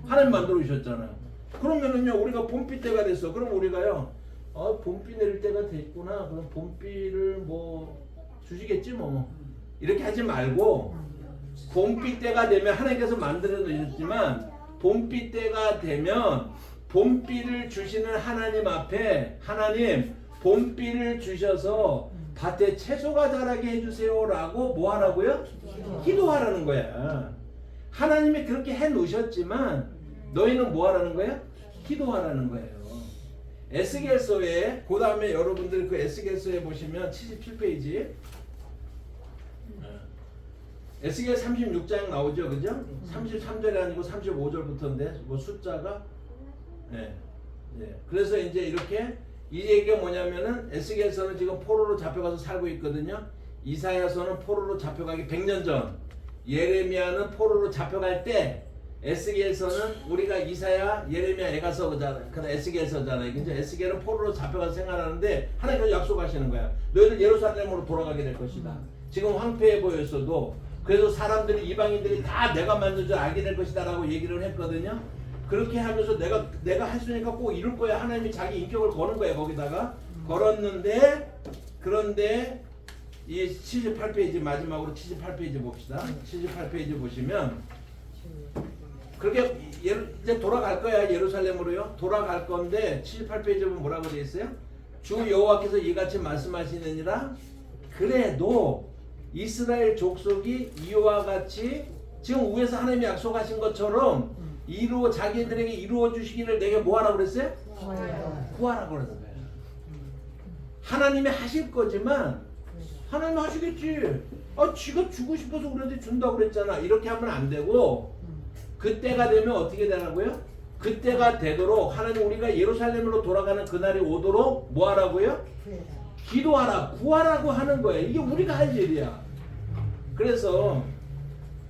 하나님 만들어주셨잖아요. 그러면은요 우리가 봄비 때가 됐어. 그럼 우리가요 봄비 내릴 때가 됐구나. 그럼 봄비를 뭐 주시겠지 뭐. 이렇게 하지 말고 봄비 때가 되면 하나님께서 만들어 놓으셨지만 봄비 때가 되면 봄비를 주시는 하나님 앞에 하나님 봄비를 주셔서 밭에 채소가 자라게 해주세요라고 뭐 하라고요? 기도하라는 거야. 하나님이 그렇게 해 놓으셨지만 너희는 뭐 하라는 거야? 기도하라는 거예요. 에스겔서에 그 다음에 여러분들 그 에스겔서에 보시면 77페이지 에스겔 36장 나오죠, 그죠? 33절이 아니고 35절부터인데 뭐 숫자가 그래서 이제 이렇게 이 얘기가 뭐냐면은 에스겔서는 지금 포로로 잡혀가서 살고 있거든요. 이사야서는 포로로 잡혀가기 100년 전, 예레미야는 포로로 잡혀갈 때, 에스겔서는 우리가 이사야, 예레미야, 에가서잖아요. 에스겔서잖아요. 그죠? 에스겔은 포로로 잡혀가서 생활하는데 하나님께서 약속하시는 거야. 너희들 예루살렘으로 돌아가게 될 것이다. 지금 황폐해 보였어도 그래서 사람들이 이방인들이 다 내가 만든 줄 알게 될 것이다라고 얘기를 했거든요. 그렇게 하면서 내가 했으니까 꼭 이룰 거야. 하나님이 자기 인격을 거는 거야. 거기다가 걸었는데 그런데 이 78페이지 마지막으로 78페이지 봅시다. 78페이지 보시면 그렇게 이제 돌아갈 거야. 예루살렘으로요. 돌아갈 건데 78페이지 보면 뭐라고 되어 있어요? 주 여호와께서 이같이 말씀하시느니라. 그래도 이스라엘 족속이 이와 같이 지금 위에서 하나님이 약속하신 것처럼 자기들에게 이루어 주시기를 내게 뭐 하라고 그랬어요? 구하라고 그러는 거예요. 하나님이 하실 거지만 하나님이 하시겠지. 지가 주고 싶어서 우리한테 준다고 그랬잖아. 이렇게 하면 안 되고 그때가 되면 어떻게 되라고요? 그때가 되도록 하나님 우리가 예루살렘으로 돌아가는 그날이 오도록 뭐 하라고요? 기도하라, 구하라고 하는 거예요. 이게 우리가 할 일이야. 그래서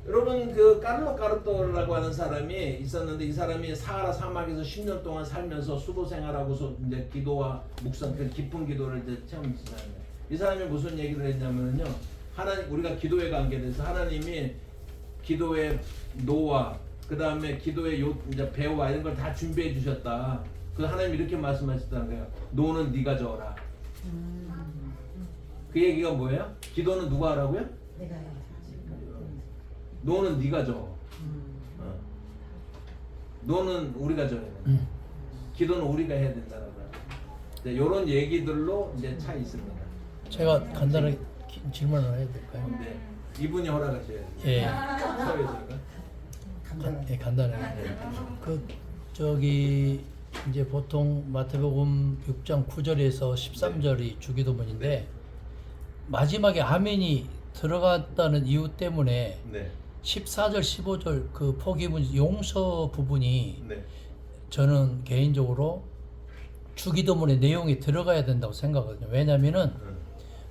여러분 그 까르로 까르토라고 하는 사람이 있었는데 이 사람이 사하라 사막에서 10년 동안 살면서 수도 생활하고서 이제 기도와 묵상 그 깊은 기도를 이제 체험한 사람이에요. 이 사람이 무슨 얘기를 했냐면요. 하나님 우리가 기도에 관계돼서 하나님이 기도의 노와 그 다음에 기도의 이제 배와 이런 걸 다 준비해 주셨다. 그 하나님 이렇게 말씀하셨다는 거예요. 노는 네가 저어라. 그 얘기가 뭐예요? 기도는 누가 하라고요? 내가 해요. 노는 네가 줘. 노는 우리가 줘야 돼. 기도는 우리가 해야 된다는 거야. 이런 얘기들로 이제 차 있습니다. 제가 간단하게 질문을 해야 될까요? 네. 이분이 허락하셔야죠. 예, 사회자가. 간단하게. 예, 간단하게. 그 저기 이제 보통 마태복음 6장 9절에서 13절이 주기도문인데 마지막에 아멘이 들어갔다는 이유 때문에 네. 14절, 15절 그 포기문 용서 부분이 네. 저는 개인적으로 주기도문의 내용이 들어가야 된다고 생각하거든요. 왜냐하면은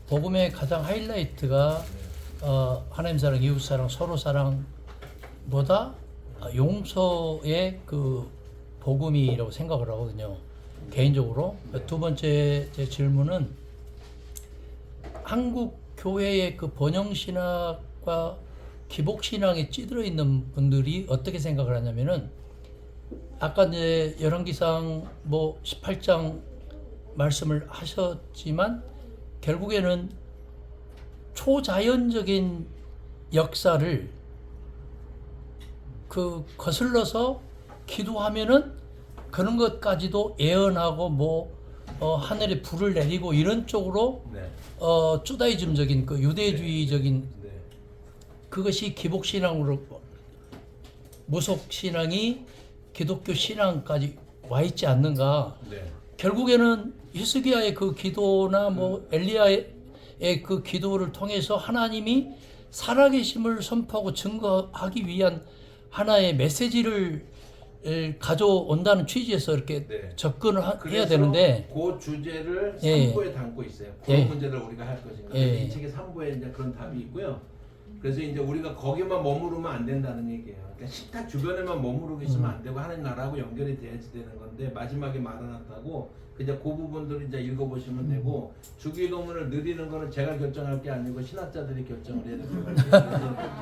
복음의 가장 하이라이트가 하나님 사랑, 이웃 사랑, 서로 사랑보다 용서의 그 복음이라고 생각을 하거든요. 개인적으로. 두 번째 제 질문은 한국 교회의 그 번영 신학과 기복 신앙에 찌들어 있는 분들이 어떻게 생각을 하냐면은 아까 이제 열왕기상 뭐 18장 말씀을 하셨지만 결국에는 초자연적인 역사를 그 거슬러서 기도하면은 그런 것까지도 예언하고 뭐 하늘에 불을 내리고 이런 쪽으로 네. 주다이즘적인 그 유대주의적인 네. 그것이 기복 신앙으로 무속 신앙이 기독교 신앙까지 와 있지 않는가? 네. 결국에는 히스기야의 그 기도나 뭐 엘리야의 그 기도를 통해서 하나님이 살아계심을 선포하고 증거하기 위한 하나의 메시지를 가져온다는 취지에서 이렇게 네. 접근을 해야 그래서 되는데 그 주제를 예. 3부에 담고 있어요. 그런 예. 문제를 우리가 할 것인가. 예. 이 책의 3부에 이제 그런 답이 있고요. 그래서 이제 우리가 거기만 머무르면 안 된다는 얘기예요. 그러니까 식탁 주변에만 머무르고 있으면 안 되고 하나님 나라하고 연결이 돼야지 되는 건데 마지막에 마라나타고 이제 그 부분들을 이제 읽어보시면 되고 주기도문을 느리는 거는 제가 결정할 게 아니고 신학자들이 결정을 해야 되는 거예요.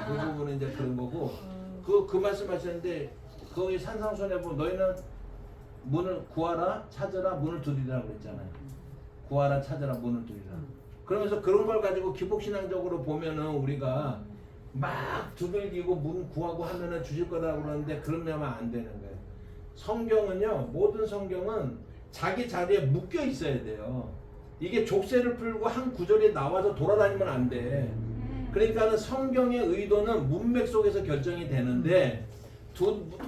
그 부분은 이제 그런 거고 그 말씀하셨는데 거기 산상수훈에 보면 너희는 문을 구하라 찾으라 문을 두드리라 그랬잖아요. 구하라 찾으라 문을 두드리라. 그러면서 그런 걸 가지고 기복신앙적으로 보면은 우리가 막 두들기고 문 구하고 하면은 주실 거라고 그러는데 그러면 안 되는 거예요. 성경은요, 모든 성경은 자기 자리에 묶여 있어야 돼요. 이게 족쇄를 풀고 한 구절에 나와서 돌아다니면 안 돼. 그러니까는 성경의 의도는 문맥 속에서 결정이 되는데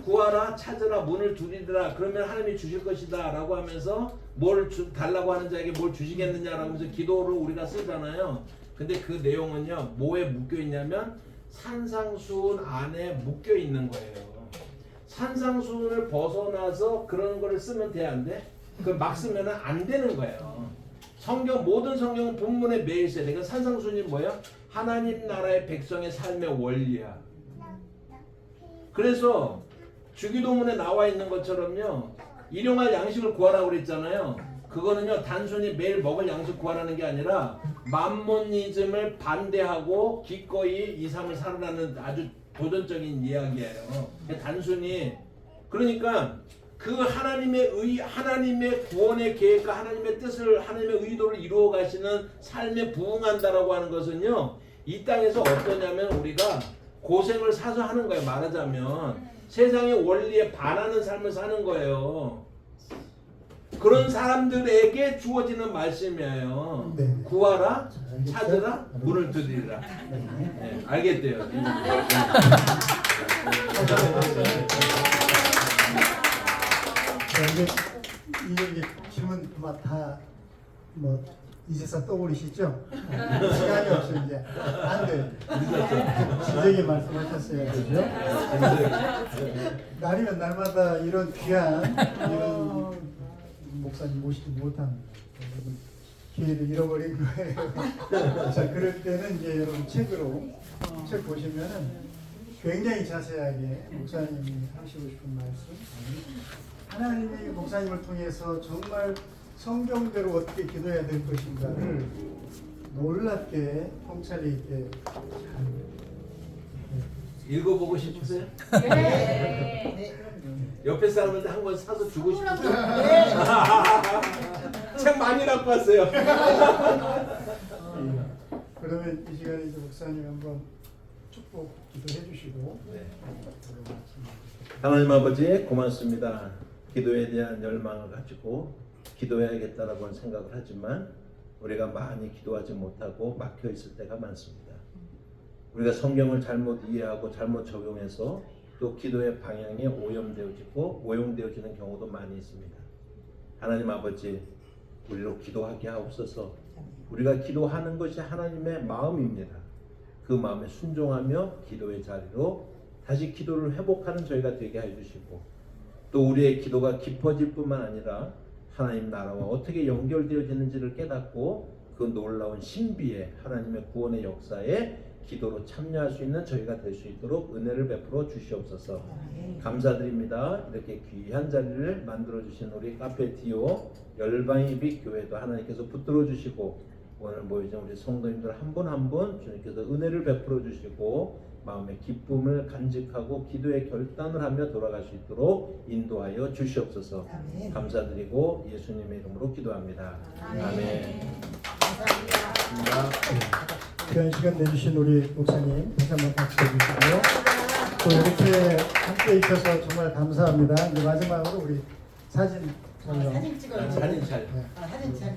구하라 찾으라 문을 두드리라 그러면 하나님이 주실 것이다 라고 하면서 뭘 달라고 하는 자에게 뭘 주시겠느냐라고 하면서 기도를 우리가 쓰잖아요. 근데 그 내용은요 뭐에 묶여 있냐면 산상수훈 안에 묶여 있는 거예요. 산상수훈을 벗어나서 그런 거를 쓰면 돼 안 돼? 그 막 쓰면은 안 되는 거예요. 성경 모든 성경은 본문에 매여 있어야 돼. 그러니까 산상수훈이 뭐야? 하나님 나라의 백성의 삶의 원리야. 그래서 주기도문에 나와 있는 것처럼요 일용할 양식을 구하라고 그랬잖아요. 그거는요 단순히 매일 먹을 양식 구하라는 게 아니라 만모니즘을 반대하고 기꺼이 이 삶을 살아라는 아주 도전적인 이야기예요. 단순히 그러니까 그 하나님의 구원의 계획과 하나님의 뜻을 하나님의 의도를 이루어 가시는 삶에 부응한다라고 하는 것은요 이 땅에서 어떠냐면 우리가 고생을 사서 하는 거예요. 말하자면 세상의 원리에 반하는 삶을 사는 거예요. 그런 사람들에게 주어지는 말씀이에요. 네. 구하라, 알겠죠? 찾으라, 문을 두드리라. 네, 알겠대요. 이제 질문 그만 다뭐 이제서 떠올리시죠? 시간이 없어 이제 안 돼. 진작에 말씀하셨어야 되죠. 날이면 날마다 이런 귀한 이런 목사님 모시지 못합니다. 기회를 잃어버린 거예요. 자 그럴 때는 이제 여러분 책 보시면은 굉장히 자세하게 목사님이 하시고 싶은 말씀, 하나님이 목사님을 통해서 정말 성경대로 어떻게 기도해야 될 것인가를 놀랍게 통찰이 있게 잘 읽어보고 싶으세요? 네. 옆에 사람한테 한 권 사서 주고 싶으세요? 책 많이 갖고 왔어요. 그러면 이 시간에 이제 목사님 한번 축복 기도해 주시고 네. 하나님 아버지 고맙습니다. 기도에 대한 열망을 가지고 기도해야겠다라고는 생각을 하지만 우리가 많이 기도하지 못하고 막혀 있을 때가 많습니다. 우리가 성경을 잘못 이해하고 잘못 적용해서 또 기도의 방향이 오용되어지는 경우도 많이 있습니다. 하나님 아버지, 우리로 기도하게 하옵소서. 우리가 기도하는 것이 하나님의 마음입니다. 그 마음에 순종하며 기도의 자리로 다시 기도를 회복하는 저희가 되게 해주시고, 또 우리의 기도가 깊어질 뿐만 아니라 하나님 나라와 어떻게 연결되어지는지를 깨닫고 그 놀라운 신비의 하나님의 구원의 역사에 기도로 참여할 수 있는 저희가 될 수 있도록 은혜를 베풀어 주시옵소서. 감사드립니다. 이렇게 귀한 자리를 만들어 주신 우리 카페 디오 열방예비 교회도 하나님께서 붙들어 주시고, 오늘 모여진 우리 성도님들 한 분 한 분 주님께서 은혜를 베풀어 주시고 마음의 기쁨을 간직하고 기도의 결단을 하며 돌아갈 수 있도록 인도하여 주시옵소서. 아멘. 감사드리고 예수님의 이름으로 기도합니다. 아멘. 감사합니다. 귀한 시간 내주신 우리 목사님 다시 한번 박수 해주시고요. 또 이렇게 함께 있어서 정말 감사합니다. 이제 마지막으로 우리 사진 촬영. 사진 찍어요. 사진 촬영. 네. 사진 촬영.